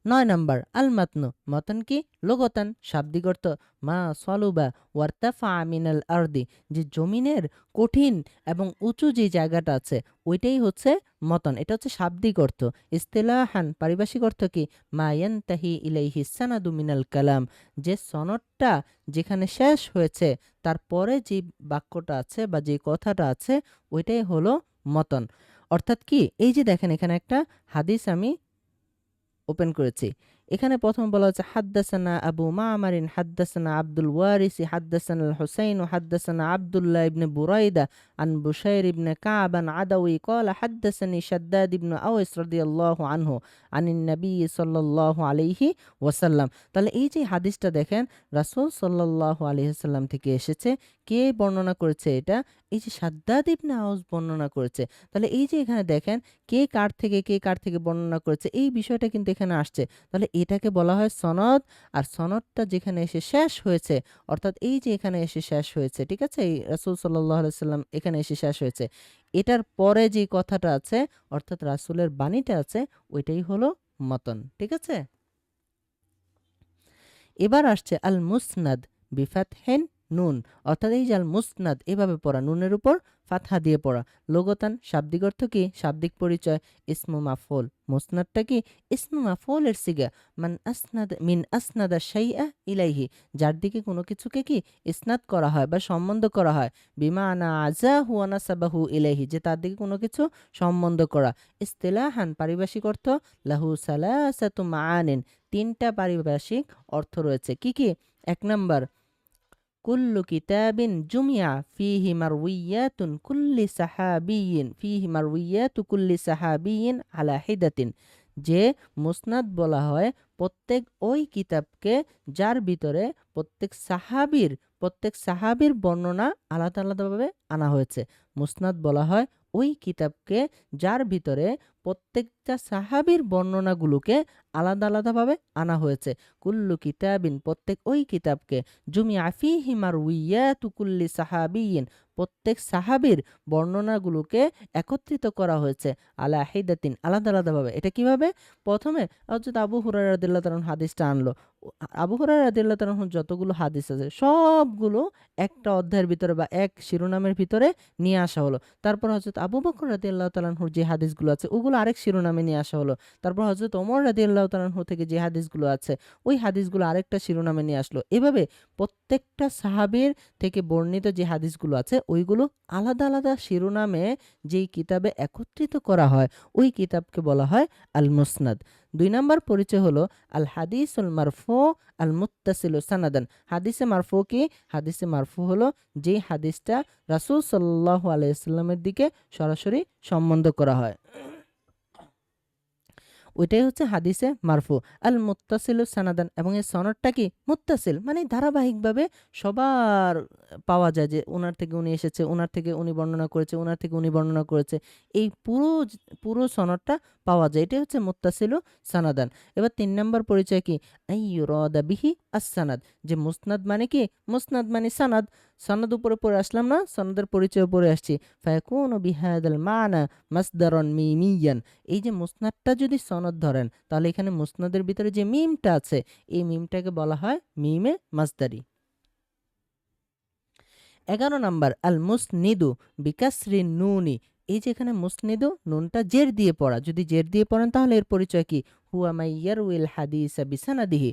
৯ নাম্বার আল মাতনু, মতন কি? লুগাতান, শাব্দিক অর্থ মা সলুবা ওয়ারতাফা মিনাল আরদি, যে জমিনের কঠিন এবং উঁচু যে জায়গাটা আছে ওইটাই হচ্ছে মতন, এটা হচ্ছে শাব্দিক অর্থ। ইস্তিলাহান, পারিভাষিক অর্থ কি? মা ইয়ানতাহি ইলাইহি সানাদু মিনাল কালাম, যে সনদটা যেখানে শেষ হয়েছে তারপরে যে বাক্যটা আছে বা যে কথাটা আছে ওইটাই হলো মতন। অর্থাৎ কি? এই যে দেখেন এখানে একটা হাদিস আমি ওপেন করেছি। এখানে প্রথম বলা হচ্ছে হাদ্দাসানা আবু মামারিন হাদ্দাসানা আব্দুল ওয়ারিসি হাদ্দাসানা আল হুসাইন ও হাদ্দাসানা আব্দুল্লাহ ইবনে বুরাইদা আন বুশাইর ইবনে কাবান আদাউই ক্বালা হাদ্দাসানি শাদ্দাদ ইবনে আওয়াস রাদিয়াল্লাহু আনহু আনিন নবী সাল্লাল্লাহু আলাইহি ওয়াসাল্লাম। তাহলে এই যে হাদিসটা দেখেন রাসূল সাল্লাল্লাহু আলাইহি ওয়াসাল্লাম থেকে এসেছে। কে বর্ণনা করেছে এটা? এই যে শাদ্দাদ ইবনে আওস বর্ণনা করেছে। তাহলে এই যে এখানে দেখেন কে কার থেকে বর্ণনা করেছে, এই বিষয়টা কিন্তু এখানে আসছে। তাহলে এটাকে বলা হয় সনদ। আর সনদটা যেখানে এসে শেষ হয়েছে, অর্থাৎ এই যে এখানে এসে শেষ হয়েছে, ঠিক আছে, এই রাসূল সাল্লাল্লাহু আলাইহি সাল্লাম এখানে এসে শেষ হয়েছে, এটার পরে যে কথাটা আছে অর্থাৎ রাসূলের বাণীটা আছে ওইটাই হলো মতন, ঠিক আছে। এবার আসছে আল মুসনাদ বিফাতহিন নুন, অর্থাৎ এই যে আল মুসনাদ এভাবে পড়া, নুনের উপর ফাতহা দিয়ে পড়া। লোগতান, শাব্দিক অর্থ কি? শাব্দিক পরিচয় ইসমু মাফউল, মুসনাদটা কি? ইসমু মাফউলের সিগা। মিন আসনাদা শাইআ ইলাইহি, যার দিকে কোনো কিছুকে কি ইসনাদ করা হয় বা সম্বন্ধ করা হয়। বিমানা আযাহু ওয়া নাসাবাহু ইলাইহি, যে তার দিকে কোনো কিছু সম্বন্ধ করা। ইস্তিলাহান, পারিভাষিক অর্থ লাহু সালাসাতু মাআনিন, তিনটা পারিভাষিক অর্থ রয়েছে। কি কি? ১ নাম্বার কুল্লু কিতাবিন জুমিয়া ফিহি মারউইয়াতুন কুল্লি সাহাবিয়িন ফিহি মারউইয়াতু কুল্লি সাহাবিয়িন আলা হিদাতিন, যে মুসনাদ বলা হয় প্রত্যেক ওই কিতাবকে যার ভিতরে প্রত্যেক সাহাবীর বর্ণনা আলাদা আলাদাভাবে আনা হয়েছে। মুসনাদ বলা হয় ওই কিতাবকে যার ভিতরে প্রত্যেকটা সাহাবীর বর্ণনাগুলোকে আলাদা আলাদাভাবে আনা হয়েছে। কুল্লু কিতাবিন, প্রত্যেক ওই কিতাবকে, জুমিআ ফীহি মারউইয়াতু কুল্লি সাহাবিয়িন, প্রত্যেক সাহাবীর বর্ণনাগুলোকে একত্রিত করা হয়েছে আলা হিদাতিন, আলাদা আলাদাভাবে। এটা কিভাবে? প্রথমে হযরত আবু হুরায়রা রাদিয়াল্লাহু তাআলা হাদিসটা আনলো। আবু হুরায়রা রাদিয়াল্লাহু তাআলা যতগুলো হাদিস আছে সবগুলো একটা অধ্যায়ের ভিতরে বা এক শিরোনামের ভিতরে নিয়ে আসা হলো। তারপর হযরত আবু বকর রাদিয়াল্লাহু তাআলা যে হাদিসগুলো আছে ওগুলো আরেক শিরোনামে নিয়ে আসা হলো। তারপর হযরত ওমর রাদিয়াল্লাহু তাআলা থেকে যে হাদিসগুলো আছে ওই হাদিসগুলো আরেকটা শিরোনামে নিয়ে আসলো। এভাবে প্রত্যেকটা সাহাবীর থেকে বর্ণিত যে হাদিসগুলো আছে ওইগুলো আলাদা আলাদা শিরোনামে যেই কিতাবে একত্রিত করা হয় ওই কিতাবকে বলা হয় আল মুসনাদ। ২ নাম্বার পরিচয় হলো আল হাদিসুল মারফু আল মুত্তাসিলু সানাদান। হাদিসে মারফু কি? হাদিসে মারফু হলো যে হাদিসটা রাসূল সাল্লাল্লাহু আলাইহি ওয়াসাল্লামের দিকে সরাসরি সম্বন্ধ করা হয়। ওইটাই হচ্ছে হাদিসে মারফু। আল মুত্তাসিলু সানাদান, এবং এই সনদটা কি মুত্তাসিল, মানে ধারাবাহিকভাবে সবার পাওয়া যায় যে ওনার থেকে উনি এসেছে, ওনার থেকে উনি বর্ণনা করেছে, ওনার থেকে উনি বর্ণনা করেছে, এই পুরো সনদটা পাওয়া যায়, এটাই হচ্ছে মুত্তাসিলু সানাদান। এবার ৩ নম্বর পরিচয় কি, আইয়ুরাদা বিহি আস-সানাদ, যে মুসনাদ মানে কি, মুসনাদ মানে সানাদ। সনদ উপরে পড়ে আসলাম না, সনদের পরিচয় পড়ে আসছি। ফায়াকুনু বিহাদাল মানা মাসদারন মিমিয়ান, এই যে মুসনাদটা যদি সনদ ধরেন, তাহলে এখানে মুসনাদের ভিতরে যে মিমটা আছে, এই মিমটাকে বলা হয় মিমে মাসদারি। 11 নাম্বার আল মুসনিদু বিকাসরি নুনি, এই যে এখানে মুসনিদু, নুনটা জের দিয়ে পড়া, যদি জের দিয়ে পড়েন তাহলে এর পরিচয় কি, হুয়া মাইয়ারউইল হাদিসা বিসানাদিহি,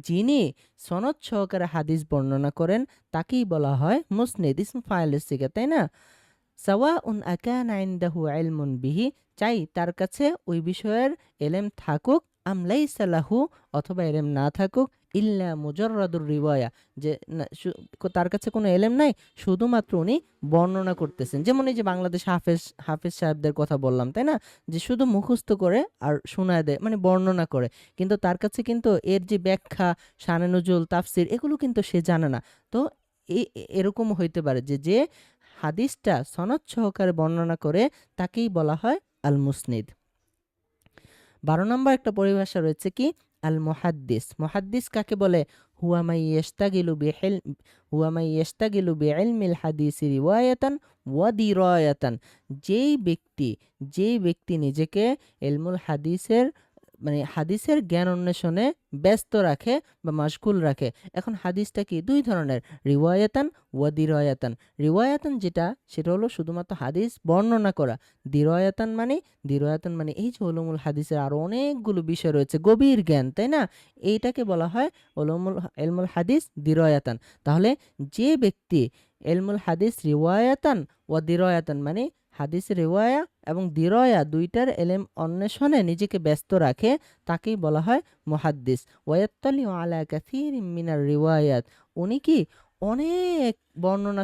যিনি সনদ সহকারে হাদিস বর্ণনা করেন তাকেই বলা হয় মুসনিদ, ইসম ফাইলের সিগা, তাই না? সাওয়াউন আকানা ইনদাহু ইলমুন বিহি, চাই তার কাছে ওই বিষয়ের এলেম থাকুক, আম লাইসা লাহু, অথবা এলেম না থাকুক, ইল্লা মুজাররাদুর রিওয়ায়া, যে তার কাছে কোনো এলেম নাই, শুধুমাত্র উনি বর্ণনা করতেছেন। যেমন এই যে বাংলাদেশ হাফেজ হাফেজ সাহেবদের কথা বললাম, তাই না, যে শুধু মুখস্থ করে আর শোনায় দেয়, মানে বর্ণনা করে, কিন্তু তার কাছে কিন্তু এর যে ব্যাখ্যা, শানে নুজুল, তাফসির, এগুলো কিন্তু সে জানে না। তো এরকম হইতে পারে যে যে হাদিসটা সনদ সহকারে বর্ণনা করে তাকেই বলা হয় আল মুসনিদ। 12 নম্বর একটা পরিভাষা রয়েছে কি, আল মুহাদ্দিস। মুহাদ্দিস কাকে বলে, হুয়া মাই ইস্তাগিলু বিইলমিল হাদিসি রিওয়ায়াতান ওয়া দিরায়াতান, যেই ব্যক্তি নিজেকে ইলমুল হাদিসের, মানে হাদিসের জ্ঞান অন্বেষণে ব্যস্ত রাখে বা মাশগুল রাখে। এখন হাদিসটা কি দুই ধরনের, রিওয়ায়াতান ওয়া দিরায়াতান। রিওয়ায়াতান যেটা, সেটা হলো শুধুমাত্র হাদিস বর্ণনা করা। দিরায়াতান মানে এই যে উলুমুল হাদিসের আরো অনেকগুলো বিষয় রয়েছে, গভীর জ্ঞান, তাই না, এইটাকে বলা হয় ইলমুল হাদিস দিরায়াতান। তাহলে যে ব্যক্তি ইলমুল হাদিস রিওয়ায়াতান ওয়া দিরায়াতান, মানে হাদিস রিওয়ায়া এবং দিরয়া দুইটার এলেম অন্বেষণে নিজেকে ব্যস্ত রাখে, তাকেই বলা হয় মুহাদ্দিস। ওয়ায়াত্তালিউ আলা কাসীরিম মিনার রিওয়ায়াত, উনি কি অনেক বর্ণনা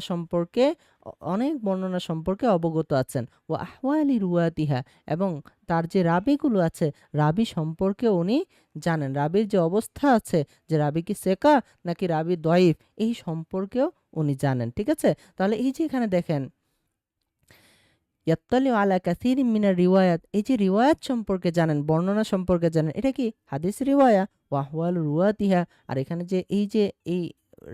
সম্পর্কে অবগত আছেন। ওয়া আহওয়ালি রুয়াতিহা, এবং তার যে রাবিগুলো আছে, রাবি সম্পর্কে উনি জানেন, রাবির যে অবস্থা আছে, যে রাবি কি সেকা নাকি রাবি দয়ীফ, এই সম্পর্কেও উনি জানেন। ঠিক আছে, তাহলে এই যে এখানে দেখেন ইয়াত্তালিউ আলা কাসীরিম মিনার রিওয়ায়াত, এই যে রিওয়ায়াত সম্পর্কে জানেন, বর্ণনা সম্পর্কে জানেন, এটা কি হাদিস রিওয়ায়া। ওয়া আহওয়ালু রুয়াতিহা, আর এখানে যে এই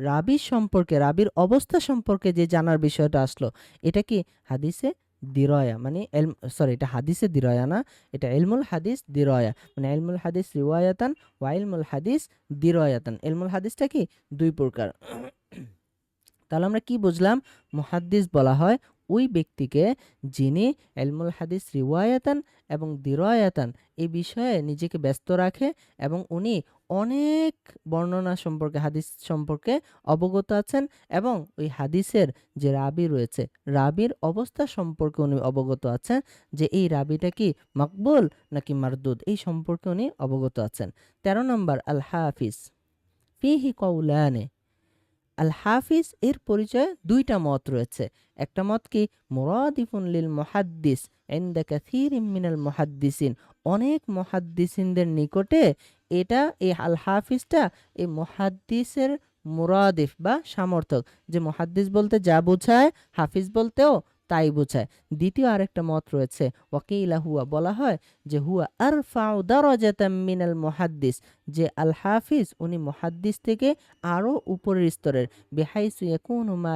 রাবির সম্পর্কে, রাবির অবস্থা সম্পর্কে যে জানার বিষয়টা আসলো, এটা কি হাদিসে দিরয়া, মানে এটা হাদিসে দিরয়া না, এটা ইলমুল হাদিস দিরয়া, মানে ইলমুল হাদিস রিওয়ায়াতান ওয়া ইলমুল হাদিস দিরয়াতান। ইলমুল হাদিসটা কি দুই প্রকার। তাহলে আমরা কি বুঝলাম, মুহাদ্দিস বলা হয় ওই ব্যক্তিকে যিনি ইলমুল হাদিস রিওয়ায়াতান এবং দিরায়াতান এই বিষয়ে নিজেকে ব্যস্ত রাখে, এবং উনি অনেক বর্ণনা সম্পর্কে, হাদিস সম্পর্কে অবগত আছেন, এবং ওই হাদিসের যে রাবি রয়েছে, রাবির অবস্থা সম্পর্কে উনি অবগত আছেন, যে এই রাবিটা কি মাকবুল নাকি মারদুদ, এই সম্পর্কে উনি অবগত আছেন। 13 নম্বর আল হাফিজ। ফিহি কওলানে, আল হাফিজ এর পরিচয়ে দুইটা মত রয়েছে। একটা মত কি, মুরাদিফুন লিল মুহাদ্দিস ইনদা কাসীরিম মিনাল মুহাদ্দিসিন, অনেক মুহাদ্দিসিনদের নিকটে এটা, এই আল হাফিজটা এই মুহাদ্দিসের মুরাদিফ বা সমর্থক, যে মুহাদ্দিস বলতে যা বোঝায়, হাফিজ বলতেও তাই বোঝায়। দ্বিতীয় আরেকটা মত রয়েছে, ওয়াকিলা হুয়া, বলা হয় যে হুয়া আরফাউ দারাজাতাম মিনাল মুহাদ্দিস, যে আল হাফিজ উনি মুহাদ্দিস থেকে আরও উপরের স্তরের, বিহাইসু ইয়াকুনু মা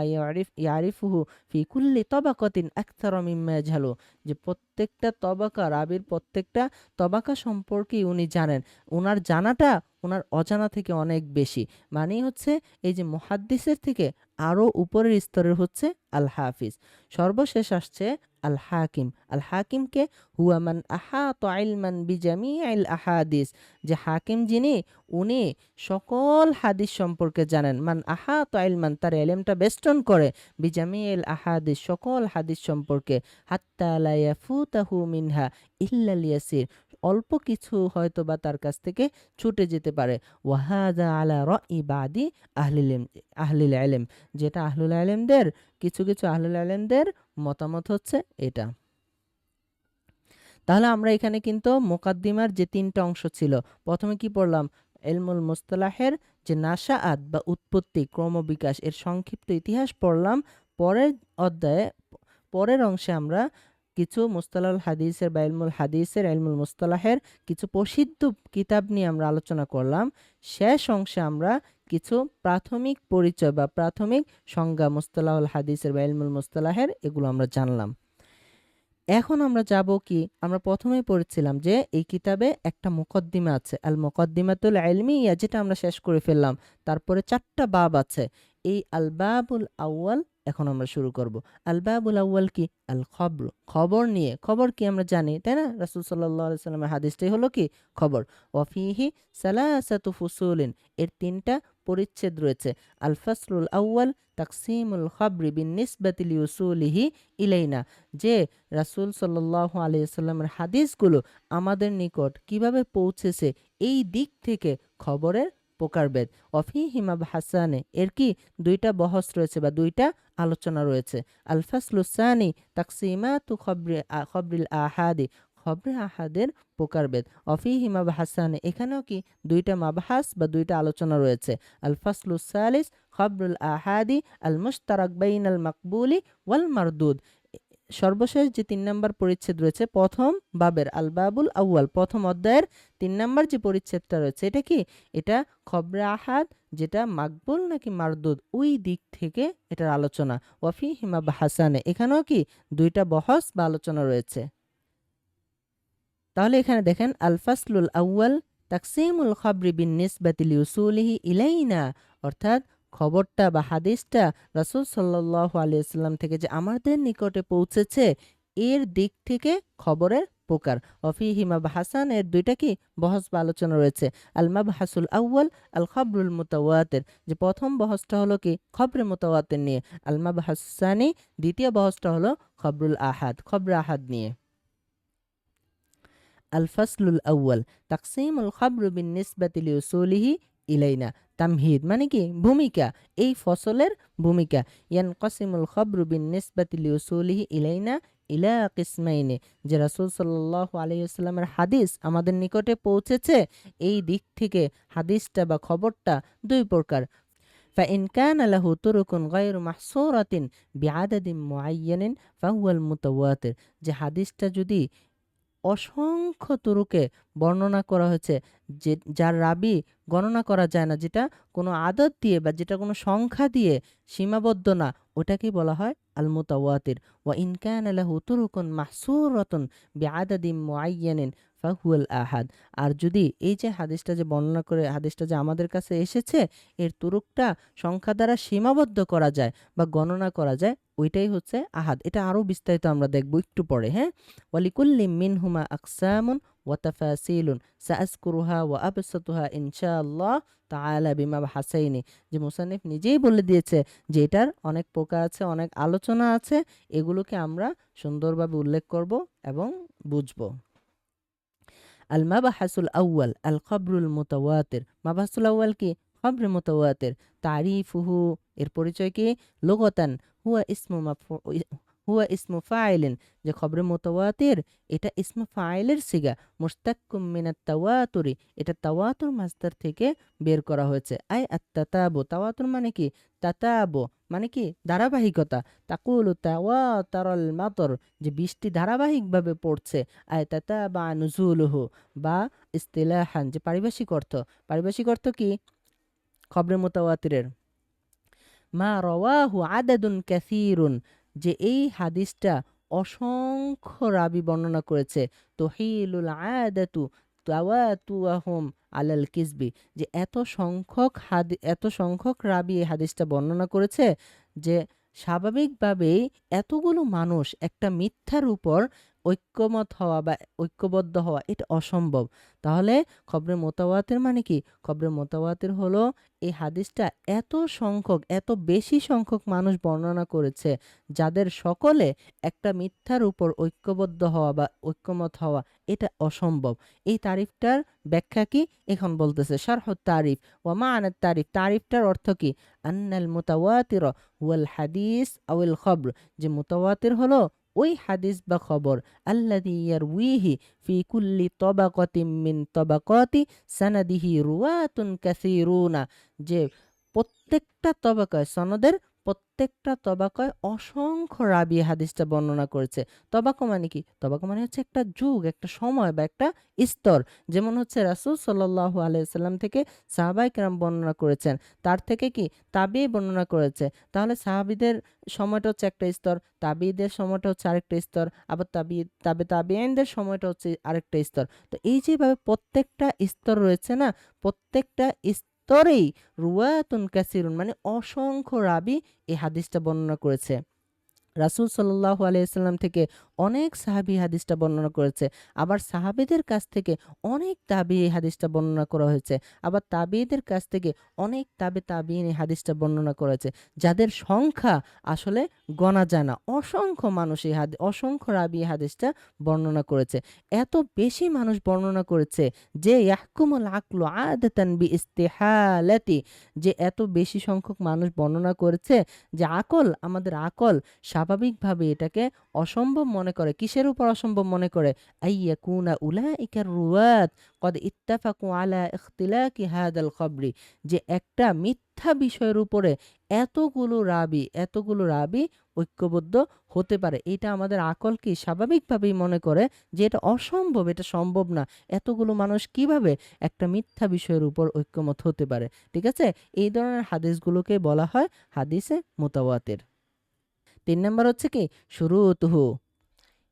ইয়ারিফুহু ফি কুল্লি তাবাকাতিন আকতারা মিম্মা ইয়াজহালু, যে প্রত্যেকটা তবাকা, রাবির প্রত্যেকটা তবাকা সম্পর্কে উনি জানেন, ওনার জানাটা ওনার অজানা থেকে অনেক বেশি। মানেই হচ্ছে এই যে মুহাদ্দিসের থেকে আরও উপরের স্তরের হচ্ছে আল হাফিজ। সর্বশেষ আসছে আল হাকিম। আল হাকিমকে হুয়া মান আহাতা ইলমান বিজামিআল আহাদিস, যে হাকিম যিনি, উনি সকল হাদিস সম্পর্কে জানেন। মান আহাতা ইলমান, তার ইলমটা বেষ্টন করে, বিজামিআল আহাদিস, সকল হাদিস সম্পর্কে, হাত্তা লা ইয়াফুতাহু মিনহা ইল্লাল ইয়াসির, অল্প কিছু হয়তো বা তার কাছ থেকে ছুটে যেতে পারে। ওয়াহাদা আলা রাই বাদি আহলিল ইলম, যেটা আহলুল ইলমদের, কিছু আহলুল ইলমদের মতামত হচ্ছে এটা। তাহলে আমরা এখানে কিন্তু মুকাদ্দিমার যে ৩টা অংশ ছিল, প্রথমে কি পড়লাম? ইলমুল মুস্তালাহের যে নাশাআত বা উৎপত্তি, ক্রমবিকাশ এর সংক্ষিপ্ত ইতিহাস পড়লাম। পরের অধ্যায়ে পরের অংশে আমরা কিছু মুস্তালাহুল হাদিসের বা ইলমুল হাদিসের, ইলমুল মুস্তালাহের কিছু প্রসিদ্ধ কিতাব নিয়ে আমরা আলোচনা করলাম। শেষ অংশে আমরা কিছু প্রাথমিক পরিচয় বা প্রাথমিক সংজ্ঞা মুস্তালাহুল হাদিসের বা ইলমুল মুস্তালাহের, এগুলো আমরা জানলাম। এখন আমরা যাব কি, আমরা প্রথমেই পড়েছিলাম যে এই কিতাবে একটা মুকদ্দিমা আছে, আল মুকদ্দিমাতুল ইলমিয়া, যেটা আমরা শেষ করে ফেললাম। তারপরে 4টা বাব আছে। এই আল বাবুল আউয়াল এখন আমরা শুরু করব। আল বাবুল আউয়াল কি? আল খবর, খবর নিয়ে। খবর কি আমরা জানি, তাই না? রাসূল সাল্লাল্লাহু আলাইহি সাল্লামের হাদিসটাই হলো কি? খবর। ওয়াফিহি সালাসাতু ফুসুলিন, এর 3টা পরিচ্ছেদ রয়েছে। আল ফাসলুল আউয়াল তাকসিমুল খবরি বিনিসবাতি লিউসুলিহি ইলাইনা, যে রাসূল সাল্লাল্লাহু আলাইহি সাল্লামের হাদিসগুলো আমাদের নিকট কিভাবে পৌঁছেছে এই দিক থেকে খবরের প্রকারভেদ। অফিহি মাবহাসানে, এর কি 2টা বহস রয়েছে বা 2টা আলোচনা রয়েছে। আল ফাসলুস সানি তাকসিমাতু খবরিল আহাদি, খবরে আহাদের প্রকারভেদ। অফিহি মাবহাসানে, এখানেও কি 2টা মাবহাস বা 2টা আলোচনা রয়েছে। আল ফাসলুস সালিস খবরুল আহাদি আল মুশতারাক বাইনাল মাকবুলি ওয়াল মারদুদ, সর্বশেষ যে 3 নম্বর পরিচ্ছেদ রয়েছে প্রথম বাবের, আল বাবুল আউয়াল, প্রথম অধ্যায়ের 3 নম্বর যে পরিচ্ছেদটা রয়েছে, এটা কি? এটা খবরে আহাদ, যেটা মাকবুল নাকি মারদুদ, ওই দিক থেকে এটার আলোচনা। ওয়াফি হিমা হাসানে, এখানেও কি 2টা বহস বা আলোচনা রয়েছে। তাহলে এখানে দেখেন, আল ফাসলুল আউয়াল তাকসিমুল খবরি বিন নিসবাতি লিউসুলিহি ইলাইনা, অর্থাৎ খবরটা বা হাদিসটা রাসূল সাল্লাল্লাহু আলাইহি ওয়াসাল্লাম থেকে যে আমাদের নিকটে পৌঁছেছে এর দিক থেকে খবরের প্রকার। অফিহি মাবহাসান, এর 2টা কি বহস বা আলোচনা রয়েছে। আল মাবহাসুল আউয়াল আল খবরুল মুতাওয়াতির, যে প্রথম বহসটা হলো কি খবরে মুতাওয়াতির নিয়ে। আল মাবহাসুস সানি, দ্বিতীয় বহসটা হলো খবরুল আহাদ, খবরে আহাদ নিয়ে। আল ফাসলুল আউয়াল তাকসিমুল খবরু বিনিসবাতি লিউসুলিহি ইলাইনা, তামহিদ মানে কি? ভূমিকা, এই ফসলের ভূমিকা। ইয়ানকাসিমুল খবরু বিনিসবাতি লিউসুলিহি ইলাইনা ইলা কিসমাইনি, যে রাসূল সাল্লাল্লাহু আলাইহি ওয়াসাল্লামের হাদিস আমাদের নিকটে পৌঁছেছে এই দিক থেকে হাদিসটা বা খবরটা 2 প্রকার। فإن كان له طرق غير محصورة بعدد معين فهو المتواتر, যে হাদিসটা যদি অসংখ্য তুরুকে বর্ণনা করা হয়েছে, যে যার রাবি গণনা করা যায় না, যেটা কোনো আদত দিয়ে বা যেটা কোনো সংখ্যা দিয়ে সীমাবদ্ধ না, ওটাকেই বলা হয় আল মুতাওয়াতির। ওয়া ইন কানা লাহু তুরুকুন মাহসুরাতুন বিআদাদিন মুআয়্যানিন ফাহুয়াল আহাদ, আর যদি এই যে হাদিসটা যে বর্ণনা করে, হাদিসটা যে আমাদের কাছে এসেছে এর তুরুকটা সংখ্যা দ্বারা সীমাবদ্ধ করা যায় বা গণনা করা যায়, ওইটাই হচ্ছে আহাদ। এটা আরও বিস্তারিত আমরা দেখব একটু পরে। হ্যাঁ, ওয়ালিকুল্লি মিনহুমা আকসামুন ওয়া তাফাসিলুন সাআযকুরুহা ওয়া আবসাতুহা ইনশাআল্লাহ তাআলা বিমাবহাসাইনি, যে মুসান্নিফ নিজেই বলে দিয়েছে যে এটার অনেক প্রকার আছে, অনেক আলোচনা আছে, এগুলোকে আমরা সুন্দরভাবে উল্লেখ করব এবং বুঝব। আল মাবাহাসুল আউয়াল আল খবরুল মুতাওয়াতির, মাবাহাসুল আউয়াল কি? খবরে মুতাওয়াতির। তারিফুহু, এর পরিচয় কি? লুগাতান হুয়া ইসমু হুয়া ইসমু ফাইলিন, যে খবরে মুতাওয়াতির এটা ইসমু ফাইলের সিগা। মুশতাক্কুম মিনাত তাওয়াতুরি, এটা তাওয়াতুর মাসদার থেকে বের করা হয়েছে। আই আত-তাতাবু, তাওয়াতুর মানে কি? তাতাবু মানে কি? ধারাবাহিকতা। তাকুলু তাওয়াতারাল মাতর, যে বৃষ্টি ধারাবাহিকভাবে পড়ছে। আই তাতাবা নুজুলুহু, বা ইস্তিলাহান, যে পারিভাষিক অর্থ। পারিভাষিক অর্থ কি খবরে মুতাওয়াতিরের? মা রাওয়াহু আদাদুন কাসীরুন, যে এই হাদিসটা অসংখ্য রাবি বর্ণনা করেছে। তুহিলুল আদাতু তাওয়াতুহুম আলাল কিসবি, যে এত সংখ্যক রাবি এই হাদিসটা বর্ণনা করেছে যে স্বাভাবিকভাবেই এতগুলো মানুষ একটা মিথ্যার উপর ঐক্যমত হওয়া বা ঐক্যবদ্ধ হওয়া এটা অসম্ভব। তাহলে খবরে মোতাওয়াতির মানে কি? খবরে মোতাওয়াতির হলো এই হাদিসটা এত বেশি সংখ্যক মানুষ বর্ণনা করেছে যাদের সকলে একটা মিথ্যার উপর ঐক্যবদ্ধ হওয়া বা ঐক্যমত হওয়া এটা অসম্ভব। এই তারিফটার ব্যাখ্যা কি এখন বলতেছে, শারহুত তারিফ ওয়া মা'নাত তারিফ, তারিফটার অর্থ কি? আন্নাল মুতাওয়াতির ওয়াল হাদিস আওয়াল খবর, যে মুতাওয়াতির হলো ওই হাদিস বা খবর আল্লাযী ইয়ারউইহি ফি কুল্লি তাবাকাতিন মিন তাবাকাতি সানাদিহি রুওয়াতুন কাসীরুনা, যে প্রত্যেকটা তবাকায়, সনদের প্রত্যেকটা তবাকায় অসংখ্য রাবী হাদিসটা বর্ণনা করেছে। তবাকা মানে কি? তবাকা মানে হচ্ছে একটা যুগ, একটা সময় বা একটা স্তর। যেমন হচ্ছে রাসূল সাল্লাল্লাহু আলাইহি ওয়াসাল্লাম থেকে সাহাবায়ে কেরাম বর্ণনা করেছেন, তার থেকে কি তাবিঈ বর্ণনা করেছে। তাহলে সাহাবীদের সময়টা হচ্ছে একটা স্তর, তাবিঈদের সময়টা হচ্ছে আরেকটা স্তর, আবার তাবিঈনদের সময়টা হচ্ছে আরেকটা স্তর। তো এই যেভাবে প্রত্যেকটা স্তর রয়েছে না, প্রত্যেকটা স্তরেই রুওয়াতুন কাসিরুন মানে অসংখ্য রাবী এই হাদিসটা বর্ণনা করেছে। রাসূল সাল্লাল্লাহু আলাইহি সাল্লাম থেকে অনেক সাহাবী হাদিসটা বর্ণনা করেছে। আবার সাহাবীদের কাছ থেকে অনেক তাবিঈ এই হাদিসটা বর্ণনা করা হয়েছে। আবার তাবিঈদের কাছ থেকে অনেক তাবিঈন এই হাদিসটা বর্ণনা করেছে। যাদের সংখ্যা আসলে গণা যায় না। অসংখ্য মানুষ অসংখ্য রাবী এই হাদিসটা বর্ণনা করেছে। এত বেশি মানুষ বর্ণনা করেছে যে ইয়াহকুমুল আকলু আদাতান বিইস্তিহালাতি, যে এত বেশি সংখ্যক মানুষ বর্ণনা করেছে যে আমাদের আকল স্বাভাবিকভাবে এটাকে অসম্ভব মনে করে। কিসের উপর অসম্ভব মনে করে? আইয়াকুনা উলাইকার রুওয়াত কদ ইত্তাফাকু আলা ইখতিলাকি হাদাল খবরি, যে একটা মিথ্যা বিষয়ের উপরে এতগুলো রাবী ঐক্যবদ্ধ হতে পারে। এটা আমাদের আকল কি স্বাভাবিকভাবেই মনে করে যে এটা অসম্ভব, এটা সম্ভব না। এতগুলো মানুষ কিভাবে একটা মিথ্যা বিষয়ের উপর ঐক্যমত হতে পারে? ঠিক আছে? এই ধরনের হাদিসগুলোকে বলা হয় হাদিসে মুতাওয়াতির। ৩ নাম্বার হচ্ছে কি শুরুতুহু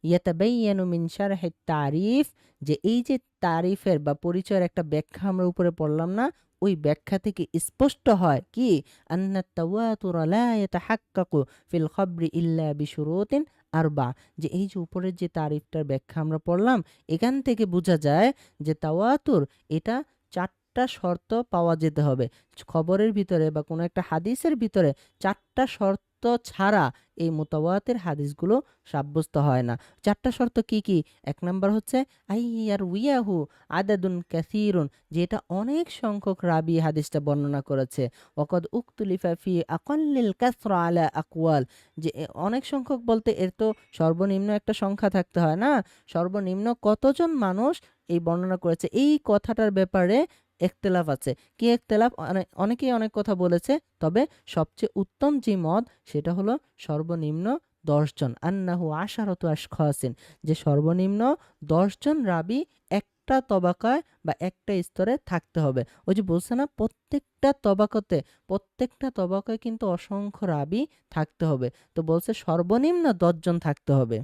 ইয়াতাবাইয়ানু মিন শারহিত তারিফ, যে এই যে তারিফের বা পরিচয়ের একটা ব্যাখ্যা আমরা উপরে পড়লাম না, ওই ব্যাখ্যা থেকে স্পষ্ট হয় কি আন্না তাওয়াতুর লা ইয়াতাহাক্কাকু ফিল খবরি ইল্লা বিশুরুতিন আরবা, যে এই যে উপরের যে তারিফটার ব্যাখ্যা আমরা পড়লাম, এখান থেকে বোঝা যায় যে তাওয়াতুর এটা ৪টা শর্ত পাওয়া যেতে হবে। খবরের ভিতরে বা কোনো একটা হাদিসের ভিতরে ৪টা শর্ত ছাড়া এই মুতাওয়াতির হাদিসগুলো সাব্যস্ত হয় না। ৪টা শর্ত কি কি? ১ নাম্বার হচ্ছে আইয়ারউইয়াহু আদাদুন কাসীরুন, যে এটা অনেক সংখ্যক রাবী হাদিসটা বর্ণনা করেছে। ওয়াকাদ উকতুলিফা ফি আকাল্লিল কাসরা আলা আকওয়াল, যে অনেক সংখ্যক বলতে এর তো সর্বনিম্ন একটা সংখ্যা থাকতে হয় না? সর্বনিম্ন কতজন মানুষ এই বর্ণনা করেছে এই কথাটার ব্যাপারে ইখতিলাফ আছে। কি ইখতিলাফ? অনেকেই অনেক কথা বলেছে। তবে সবচেয়ে উত্তম যে মত সেটা হলো সর্বনিম্ন ১০ জন। আন্নাহু আশারাতু আশখাসিন, যে সর্বনিম্ন ১০ জন রাবী একটা তবাকায় বা একটা স্তরে থাকতে হবে। ওই যে বলছে না প্রত্যেকটা তবাকায় কিন্তু অসংখ্য রাবী থাকতে হবে। তো বলছে সর্বনিম্ন ১০ জন থাকতে হবে।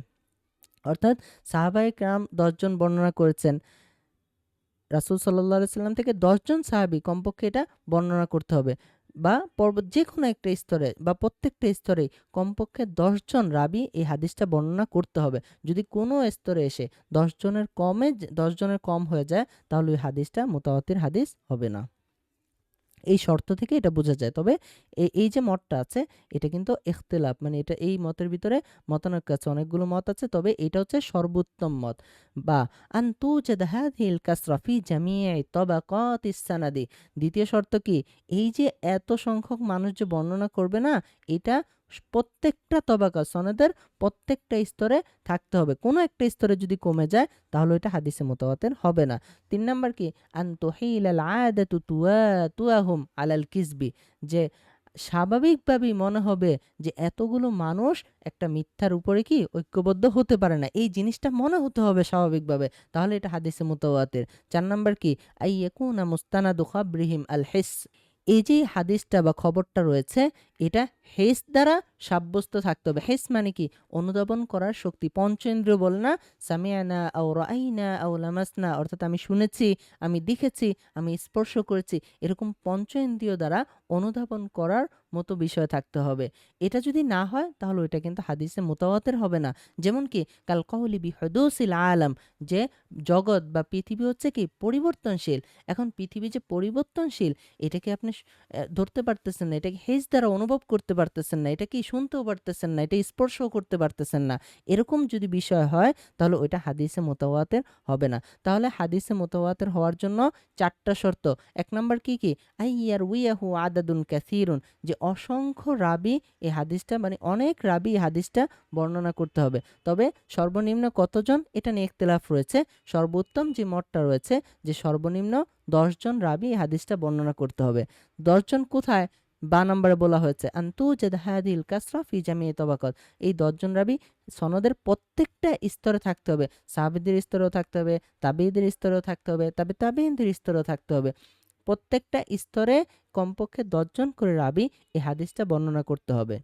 অর্থাৎ সাহাবায়ে কেরাম ১০ জন বর্ণনা করেছেন। রাসূল সাল্লাল্লাহু আলাইহি সাল্লাম থেকে ১০ জন সাহাবী কমপক্ষে এটা বর্ণনা করতে হবে, বা যেকোনো একটা স্তরে বা প্রত্যেকটা স্তরে কমপক্ষে ১০ জন রাবী এই হাদিসটা বর্ণনা করতে হবে। যদি কোনো স্তরে এসে ১০ জনের কম হয়ে যায় তাহলে ওই হাদিসটা মুতাওয়াতির হাদিস হবে না। এই শর্ত থেকে এটা বোঝা যায়। তবে এই যে মতটা আছে এটা কিন্তু ইখতিলাফ, মানে এটা এই মতের ভিতরে মতানৈক্য আছে, অনেকগুলো মত আছে, তবে এটা হচ্ছে সর্বোত্তম মত। বা আন তুজাদ হাযিহিল কাসরা ফি জামিই তাবাকাতিস সানাদি, দ্বিতীয় শর্ত কি? এই যে এত সংখ্যক মানুষ যে বর্ণনা করবে না, এটা প্রত্যেকটা তবাকা সনদের প্রত্যেকটা স্তরে থাকতে হবে। কোনো একটা স্তরে যদি কমে যায় তাহলে ওইটা হাদিসে মুতাওয়াতির হবে না। ৩ নাম্বার কি আন তুহিলাল আদাতু তুয়াহুম আলাল কিসবি, যে স্বাভাবিকভাবেই মনে হবে যে এতগুলো মানুষ একটা মিথ্যার উপরে কি ঐক্যবদ্ধ হতে পারে না, এই জিনিসটা মনে হতে হবে স্বাভাবিকভাবে, তাহলে এটা হাদিসে মুতাওয়াতির। ৪ নাম্বার কি আইয়াকুনা মুস্তানাদু খাবরিহিম আল হিস, এই যে হাদিসটা বা খবরটা রয়েছে এটা হেস দ্বারা সাব্যস্ত থাকতে হবে। হেস মানে কি? অনুধাবন করার শক্তি। পঞ্চেন্দ্রিয় বলে না, সামিআনা আও রাআইনা আও লামাসনা, অর্থাৎ আমি শুনেছি, আমি দেখেছি, আমি স্পর্শ করেছি, এরকম পঞ্চেন্দ্রিয় দ্বারা অনুধাবন করার মতো বিষয় থাকতে হবে। এটা যদি না হয় তাহলে ওইটা কিন্তু হাদিসে মুতাওয়াতির হবে না। যেমন কি কাল কওলি বিহুদুসিল আলাম, যে জগৎ বা পৃথিবী হচ্ছে কি পরিবর্তনশীল। এখন পৃথিবী যে পরিবর্তনশীল এটাকে আপনি ধরতে পারতেছেন না, এটাকে হেজ দ্বারা অনুভব অনুভব করতে পারতেছেন না, এটা কি শুনতেও পারতেছেন না, এটা স্পর্শও করতে পারতেছেন না, এরকম যদি বিষয় হয় তাহলে ওইটা হাদিসে মুতাওয়াতির হবে না। তাহলে হাদিসে মুতাওয়াতির হওয়ার জন্য 4টা শর্ত। 1 নাম্বার কি আইয়ার উইয়াহু আদাদুন কাসীরুন, যে অসংখ্য রাবী এই হাদিসটা মানে অনেক রাবী এই হাদিসটা বর্ণনা করতে হবে। তবে সর্বনিম্ন কতজন এটা নিয়ে ইখতিলাফ রয়েছে। সর্বোত্তম যে মতটা রয়েছে যে সর্বনিম্ন 10 জন রাবী এই হাদিসটা বর্ণনা করতে হবে। 10 জন কোথায়? বা নাম্বারে বলা হয়েছে আনতু জাদ হাদিল কাসরা ফি জামিই তাবাকাত, এই 10 জন রাবী সনদের প্রত্যেকটা স্তরে থাকতে হবে। সাহাবীদের স্তরেও থাকতে হবে, তাবেঈদের স্তরেও থাকতে হবে, তাবেঈনদের স্তরেও থাকতে হবে। প্রত্যেকটা স্তরে কমপক্ষে 10 জন করে রাবী এই হাদিসটা বর্ণনা করতে হবে।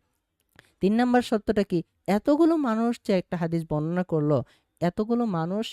3 নাম্বার শর্তটা কি? এতগুলো মানুষ যে একটা হাদিস বর্ণনা করলো, এতগুলো মানুষ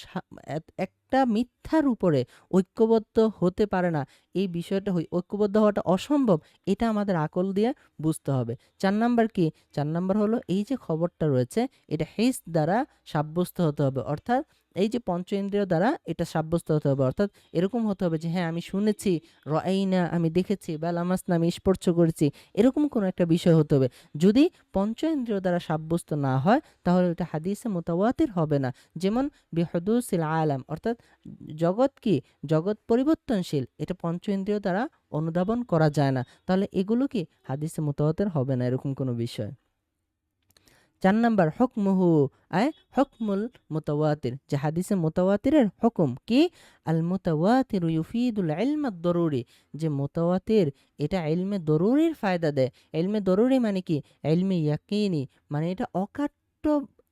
একটা মিথ্যার উপরে ঐক্যবদ্ধ হতে পারে না। এই বিষয়টা ঐক্যবদ্ধ হওয়াটা অসম্ভব। এটা আমাদের আকল দিয়ে বুঝতে হবে। 4 নাম্বার কি? 4 নাম্বার হলো এই যে খবরটা রয়েছে এটা হিস দ্বারা সাব্যস্ত হতে হবে। অর্থাৎ এই যে পঞ্চ ইন্দ্রিয় দ্বারা এটা সাব্যস্ত হতে হবে। অর্থাৎ এরকম হতে হবে যে হ্যাঁ আমি শুনেছি, রাআইনা আমি দেখেছি, বা লামাসনা আমি স্পর্শ করেছি, এরকম কোনো একটা বিষয় হতে হবে। যদি পঞ্চ ইন্দ্রিয় দ্বারা সাব্যস্ত না হয় তাহলে এটা হাদিসে মুতাওয়াতির হবে না। যেমন বিহুদুসিল আলাম, অর্থাৎ জগৎ কি? জগৎ পরিবর্তনশীল, এটা পঞ্চ ইন্দ্রিয় দ্বারা অনুধাবন করা যায় না। তাহলে এগুলো কি? হাদিসে মুতাওয়াতির হবে না এরকম কোনো বিষয়। 4 নাম্বার হুকমুহু আয় হুকমুল মুতাওয়াতির, যে হাদিসে মুতাওয়াতিরের হুকুম কি? আল মুতাওয়াতিরু ইউফিদুল ইলম আদ-দরুরি, যে মুতাওয়াতির এটা ইলমে দরুরির ফায়দা দেয়। ইলমে দরুরি মানে কি? ইলমে ইয়াকিনি, মানে এটা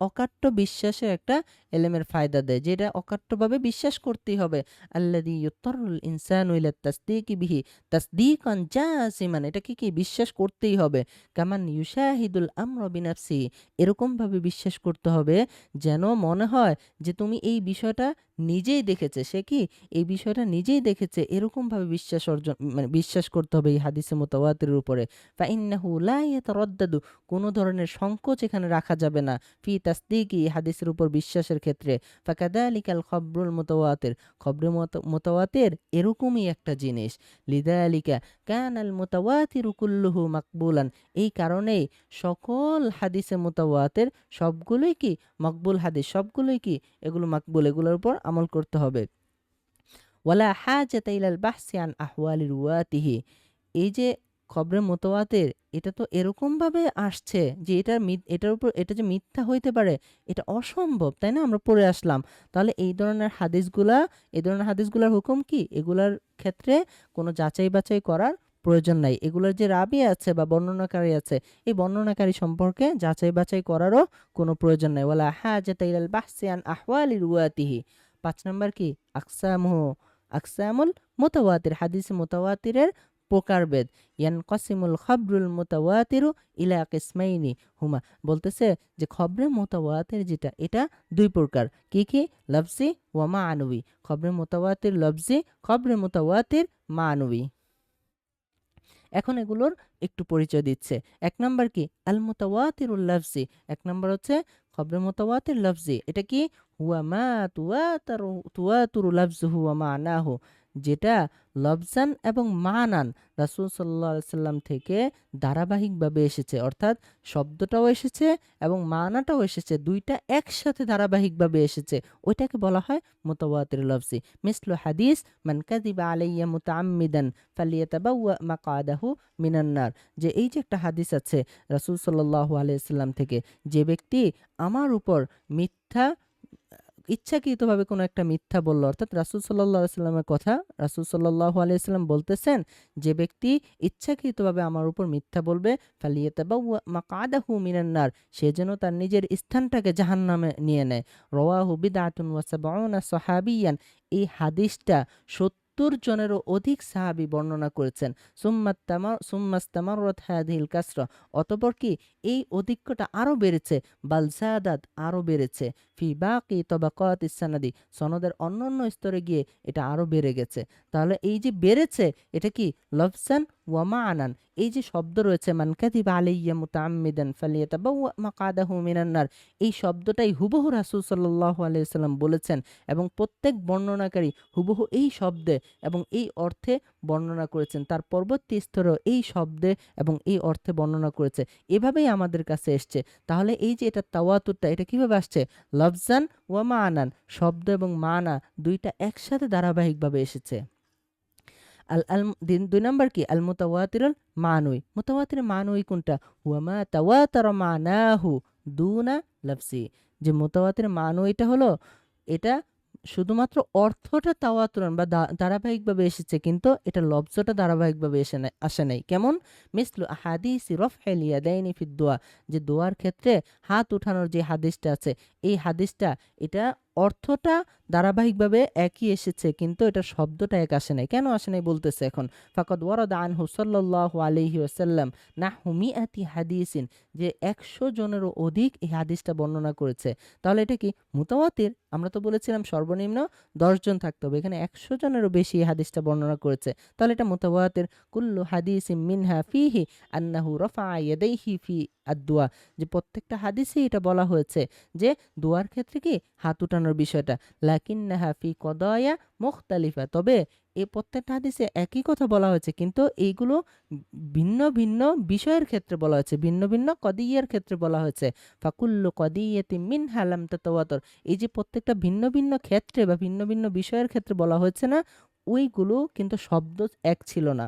অকাট্য বিশ্বাসের একটা এলেমের ফায়দা দেয়, যেটা অকাট্যভাবে বিশ্বাস করতেই হবে। আল্লাযী ইউত্তারুল ইনসানু ইলা তাসদীকি বিহি তাসদীকান জাসিমান, এটা কি বিশ্বাস করতেই হবে। কামান ইউশাহিদুল আমরা বিনাফসি, এরকমভাবে বিশ্বাস করতে হবে যেন মনে হয় যে তুমি এই বিষয়টা নিজেই দেখেছে, সে কি এই বিষয়টা নিজেই দেখেছে, এরকমভাবে বিশ্বাস অর্জন মানে বিশ্বাস করতে হবে এই হাদিসে মুতাওয়াতিরের উপরে। ফাইন্নাহু লা ইয়াতারাদ্দাদু, কোনো ধরনের সংকোচ এখানে রাখা যাবে না ফি তাসদীকি, হাদিসের উপর বিশ্বাসের ক্ষেত্রে। ফাকাযালিকাল খবরুল মুতাওয়াতির, খবরে মুতাওয়াতির এরকমই একটা জিনিস। লিযালিকা কানাল মুতাওয়াতিরু কুল্লুহু মাকবুলান, এই কারণেই সকল হাদিসে মুতাওয়াতির সবগুলোই কি? মকবুল হাদিস, সবগুলোই কি? এগুলো মাকবুল, এগুলোর উপর আমল করতে হবে। ওয়ালা হাজাতা ইলাল বাহসি আন আহওয়ালি রুয়াতিহি, এই যে খবরে মুতাওয়াতির এটা তো এরকমভাবে আসছে যে এটার উপর এটা যে মিথ্যা হইতে পারে এটা অসম্ভব, তাই না? আমরা পড়ে আসলাম। তাহলে এই ধরনের হাদিসগুলার হুকুম কি? এগুলার ক্ষেত্রে কোনো যাচাই বাছাই করার প্রয়োজন নাই। এগুলোর যে রাবি আছে বা বর্ণনাকারী আছে, এই বর্ণনাকারী সম্পর্কে যাচাই বাছাই করারও কোনো প্রয়োজন নাই। ওয়ালা হাজাতা ইলাল বাহসি আন আহওয়ালি রুয়াতিহি। 5 নাম্বার কি? আকসামুল মুতাওয়াতির, হাদিসে মুতাওয়াতিরের প্রকারভেদ। ইয়ানকাসিমুল খবরুল মুতাওয়াতিরু ইলা কিসমাইনি হুমা, বলতেছে যে খবরে মুতাওয়াতির যেটা এটা 2 প্রকার। কি? লফজি ওয়া মা'নাবি, খবরে মুতাওয়াতির লফজি, খবরে মুতাওয়াতির মা'নাবি। এখন এগুলোর একটু পরিচয় দিচ্ছে। 1 নাম্বার কি? আল মুতাওয়াতিরুল লফজি, 1 নাম্বার হচ্ছে খবরে মুতাওয়াতির লফজি। এটা কি? হুয়া মা তুয়াতুরু লফজুহু ওয়া মা'নাহু, যেটা লফজান এবং মানান রাসূল সাল্লাল্লাহু আলাইহি সাল্লাম থেকে ধারাবাহিকভাবে এসেছে। অর্থাৎ শব্দটাও এসেছে এবং মানাটাও এসেছে, দুইটা একসাথে ধারাবাহিকভাবে এসেছে, ওইটাকে বলা হয় মুতাওয়াতির লফজি। মিসলু হাদিস মান কাযিবা আলাইয়া মুতাআম্মিদান ফালিয়াতাবাওয়া মাকআদাহু মিনান নার, যে এই যে একটা হাদিস আছে রাসূল সাল্লাল্লাহু আলাইহি সাল্লাম থেকে, যে ব্যক্তি আমার উপর মিথ্যা ইচ্ছাকৃতভাবে কোনো একটা মিথ্যা বলল, অর্থাৎ রাসূল সাল্লাল্লাহু আলাইহি সাল্লামের কথা রাসূল সাল্লাল্লাহু আলাইহি সাল্লাম বলতেছেন, যে ব্যক্তি ইচ্ছাকৃতভাবে আমার উপর মিথ্যা বলবে ফালিয়াতাবাওয়া মাকআদাহু মিনান নার, সে যেন তার নিজের স্থানটাকে জাহান্নামে নিয়ে নেয়। রাওয়াহু বিদআতুন ওয়া সাবউনা সাহাবিয়ান, এই হাদিসটা 70 জনেরও অধিক সাহাবী বর্ণনা করেছেন। সুম্মাস্তামাররাত হাযিহিল কাসরা, অতঃপর কি এই অধিক্যটা আরো বেড়েছে, বাল যাদাত আরো বেড়েছে, ফি বাকি তাবাকাতিস সানাদি, সনদের অন্যান্য স্তরে গিয়ে এটা আরো বেড়ে গেছে। তাহলে এই যে বেড়েছে এটা কি? লফজান ওয়া মা'নান, এই যে শব্দ রয়েছে মান কাযিবা আলাইয়া মুতাআম্মিদান ফালিয়াতাবাওয়া মাকআদাহু মিনান নার, এই শব্দটাই হুবহু রাসূল সাল্লাল্লাহু আলাইহি ওয়াসাল্লাম বলেছেন এবং প্রত্যেক বর্ণনাকারী হুবহু এই শব্দে এবং এই অর্থে বর্ণনা করেছেন। তার পরবর্তী স্তরেও এই শব্দে এবং এই অর্থে বর্ণনা করেছে। এভাবেই আমাদের কাছে এসছে। তাহলে এই যে এটা তাওয়াতুরটা, এটা কিভাবে আসছে? লফজান ওয়া মা'নান, শব্দ এবং মানা ২ টা একসাথে ধারাবাহিকভাবে এসেছে। আল আল ২ নাম্বার কি? আল মুতাওয়াতিরুল মানউই। মুতাওয়াতির মানউই কোনটা? হুয়া মা তাওয়াতারা মানাহু দুনা লাফজি। যে মুতাওয়াতির মানউইটা হলো, এটা শুধুমাত্র অর্থটা তাওয়াতুরান বা ধারাবাহিকভাবে এসেছে, কিন্তু এটা লফজটা ধারাবাহিকভাবে আসে নাই। কেমন? মিসলু আহাদিসি রফইল ইয়াদাইনি ফিদ দুআ, যে দোয়ার ক্ষেত্রে হাত উঠানোর যে হাদিসটা আছে, এই হাদিসটা এটা অর্থটা ধারাবাহিকভাবে একই এসেছে, কিন্তু এটার শব্দটা এক আসে নাই। কেন আসে নাই বলতেছে এখন। ফাকাদ ওয়ারাদা আনহু সাল্লাল্লাহু আলাইহি ওয়াসাল্লাম নাহু মিআতি হাদিসিন, যে ১০০ জনেরও অধিক এই হাদিসটা বর্ণনা করেছে। তাহলে এটা কি মুতাওয়াতির? আমরা তো বলেছিলাম সর্বনিম্ন ১০ জন থাকতে হবে, এখানে ১০০ জনেরও বেশি এই হাদিসটা বর্ণনা করেছে। তাহলে এটা মুতাওয়াতির। কুল্লু হাদিসিম মিনহা ফিহি আন্নাহু রাফা ইয়াদাইহি ফি আদ-দুআ, যে প্রত্যেকটা হাদিসেই এটা বলা হয়েছে যে দোয়ার ক্ষেত্রে কি হাত উঠানোর বিষয়টা। লাকিন্নাহা ফি কদায়া মুখতালিফা, তবে এই প্রত্যেকটা হাদিসে একই কথা বলা হয়েছে, কিন্তু এইগুলো ভিন্ন ভিন্ন বিষয়ের ক্ষেত্রে বলা হয়েছে, ভিন্ন ভিন্ন কদিয়ার ক্ষেত্রে বলা হয়েছে। ফাকুল্লু কদিয়াতিম মিনহা লাম তাতাওয়াতর, এই যে প্রত্যেকটা ভিন্ন ভিন্ন ক্ষেত্রে বা ভিন্ন ভিন্ন বিষয়ের ক্ষেত্রে বলা হয়েছে না, ওইগুলো কিন্তু শব্দ এক ছিল না।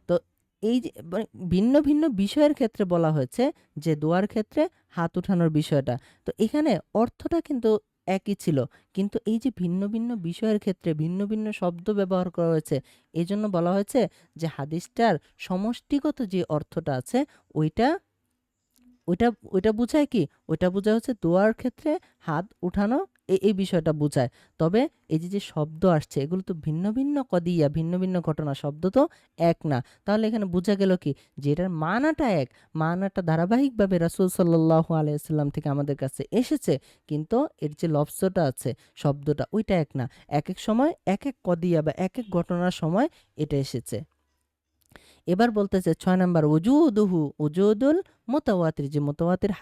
তো এই যে মানে ভিন্ন ভিন্ন বিষয়ের ক্ষেত্রে বলা হয়েছে যে দোয়ার ক্ষেত্রে হাত উঠানোর বিষয়টা, তো এখানে অর্থটা কিন্তু একই ছিল, কিন্তু এই যে ভিন্ন ভিন্ন বিষয়ের ক্ষেত্রে ভিন্ন ভিন্ন শব্দ ব্যবহার করা হয়েছে, এই জন্য বলা হয়েছে যে হাদিসটার সমষ্টিগত যে অর্থটা আছে, ওইটা ওইটা ওইটা বুঝায় কি? ওইটা বোঝায় হচ্ছে দোয়ার ক্ষেত্রে হাত উঠানো, এই বিষয়টা বুঝায়। তবে এই যে শব্দ আসছে, এগুলো তো ভিন্ন ভিন্ন কদিয়া, ভিন্ন ভিন্ন ঘটনা, শব্দ তো এক না। তাহলে এখানে বোঝা গেল কি? যে এটার মানাটা এক, মানাটা ধারাবাহিকভাবে রাসূল সাল্লাল্লাহু আলাইহি ওয়াসাল্লাম থেকে আমাদের কাছে এসেছে, কিন্তু এর যে লফজটা আছে, শব্দটা, ওইটা এক না। একেক সময় একেক কদিয়া বা একেক ঘটনার সময় এটা এসেছে। এবার বলতেছে ৬ নাম্বার উজুদুহু উজুদুল মুতাওয়াতির, যে মুতাওয়াতির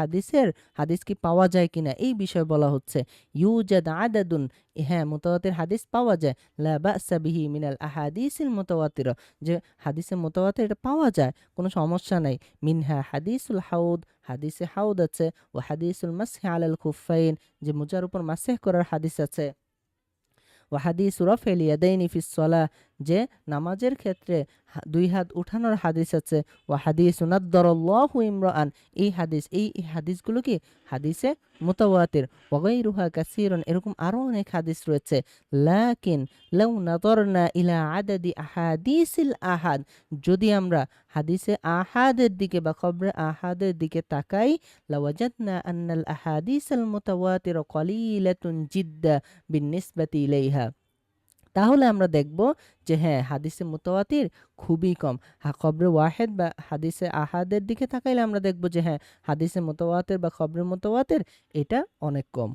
হাদিস কি পাওয়া যায় কিনা এই বিষয়ে বলা হচ্ছে। ইউজাদ আদাদুন, হ্যাঁ মুতাওয়াতির হাদিস পাওয়া যায়। লা বা'সা বিহি মিনাল আহাদিসিল মুতাওয়াতির, যে হাদিসে মুতাওয়াতির এটা পাওয়া যায়, কোনো সমস্যা নাই। মিনহা হাদিসুল হাউদ, হাদিসে হাউদ আছে। ও হাদিসুল মাসহি আলাল খুফাইন, যে মোজার উপর মাসহ করার হাদিস আছে। ও হাদিস রফেল ইয়াদাইনি ফিস সলাহ, যে নামাজের ক্ষেত্রে ২ হাত উঠানোর হাদিস আছে। ও হাদিস নাদ্দারাল্লাহু ইমরাআন, এই হাদিসগুলো কি হাদিসে মুতাওয়াতির। ওয়াগাইরুহা কাসীরুন, এরকম আরো অনেক হাদিস রয়েছে। লাকিন লাউ নাযারনা ইলা আদাদি আহাদিসিল আহাদ, যদি আমরা হাদিসে আহাদের দিকে বা খবরে আহাদের দিকে তাকাই, লাওয়াজাদনা আন্নাল আহাদিসাল মুতাওয়াতির কলিলাতুন জিদ্দা বিন্নিসবাতি ইলাইহা, তাহলে আমরা দেখব যে হ্যাঁ হাদিসে মুতাওয়াতির খুবই কম। খবরে ওয়াহেদ বা হাদিসে আহাদের দিকে তাকাইলে আমরা দেখব যে হ্যাঁ হাদিসে মুতাওয়াতির বা খবরে মুতাওয়াতির এটা অনেক কম।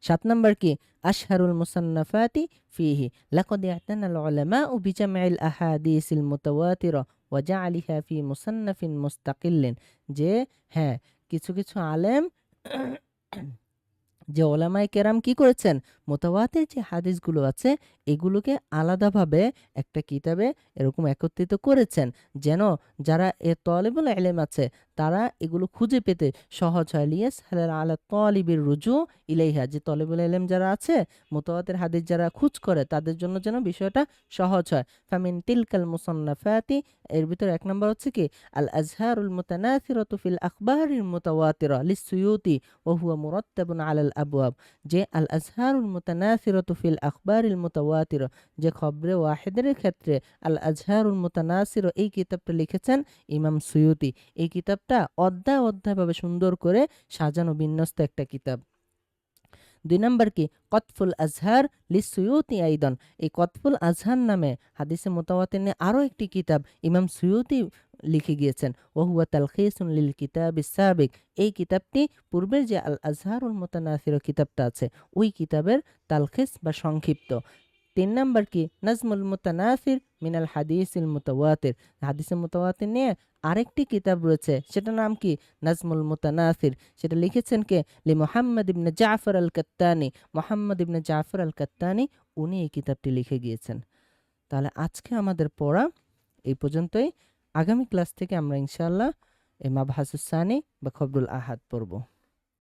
৭ নাম্বার কি? আশহারুল মুসান্নাফাতি ফিহি লাকাদ ইআতানাল উলামাউ বিজামইল আহাদিসিল মুতাওয়াতিরা ওয়া জা'আলিহা ফি মুসান্নাফিন মুস্তাকিল্লিন, যে হ্যাঁ কিছু কিছু আলেম, যে ওলামায়ে কেরাম কি করেছেন? মুতাওয়াতির যে হাদিসগুলো আছে, এগুলোকে আলাদাভাবে একটা কিতাবে এরকম একত্রিত করেছেন, যেন যারা তলেবুল ইলম আছে তারা এগুলো খুঁজে পেতে সহজ হয়। লিয়াসহালা আলা তালিবির রুজু ইলাইহা, যে তলেবুল ইলম যারা আছে, মুতাওয়াতির হাদিস যারা খোঁজ করে, তাদের জন্য যেন বিষয়টা সহজ হয়। ফামিন তিলকাল মুসান্নাফাতি, এর ভিতর ১ নাম্বার হচ্ছে কি? আল আজহারুল মুতানাসিরাতু ফিল আখবারিল মুতাওয়াতিরা লিসসুয়ুতি ওয়া হুয়া মুরাত্তাবুন আলাল আবওয়াব, যে আল আজহারুল মুতানাসিরাতু ফিল আখবারিল মুতাওয়াতিরা, যে খবরে ওয়াহিদের ক্ষেত্রে আল আজহারুল মুতানাসিরা, এই কিতাবটা লিখেছেন ইমাম সুয়ুতি। এই কিতাবটা অধ্যায় অধ্যায়ভাবে সুন্দর করে সাজানো বিন্যস্ত একটা কিতাব। ২ নাম্বার কি? কতফুল আজহার লিসসুয়ুতি আইদান, এই কতফুল আজহার নামে হাদিসে মুতাওয়াতির নিয়ে আরও একটি কিতাব ইমাম সুয়ুতি লিখে গিয়েছেন। ওয়া হুয়া তালখিসুন লিল কিতাবিস সাবিক, এই কিতাবটি পূর্বের যে আল আজহারুল মুতানাসিরা কিতাবটা আছে, ওই কিতাবের তালখিস বা সংক্ষিপ্ত। 3 নাম্বার কি নাজমুল মুতানাসির মিনাল হাদিসিল মুতাওয়াতির, হাদিসে মুতাওয়াতির নিয়ে আরেকটি কিতাব রয়েছে, সেটার নাম কি নাজমুল মুতানাসির। সেটা লিখেছেন কে? লি মুহাম্মদ ইবনে জাফর আল কাত্তানি, মুহাম্মদ ইবনে জাফর আল কাত্তানি, উনি এই কিতাবটি লিখে গিয়েছেন। তাহলে আজকে আমাদের পড়া এই পর্যন্তই। আগামী ক্লাস থেকে আমরা ইনশাআল্লাহ এই মাবহাসুস সানি বা খবরুল আহাদ পড়ব।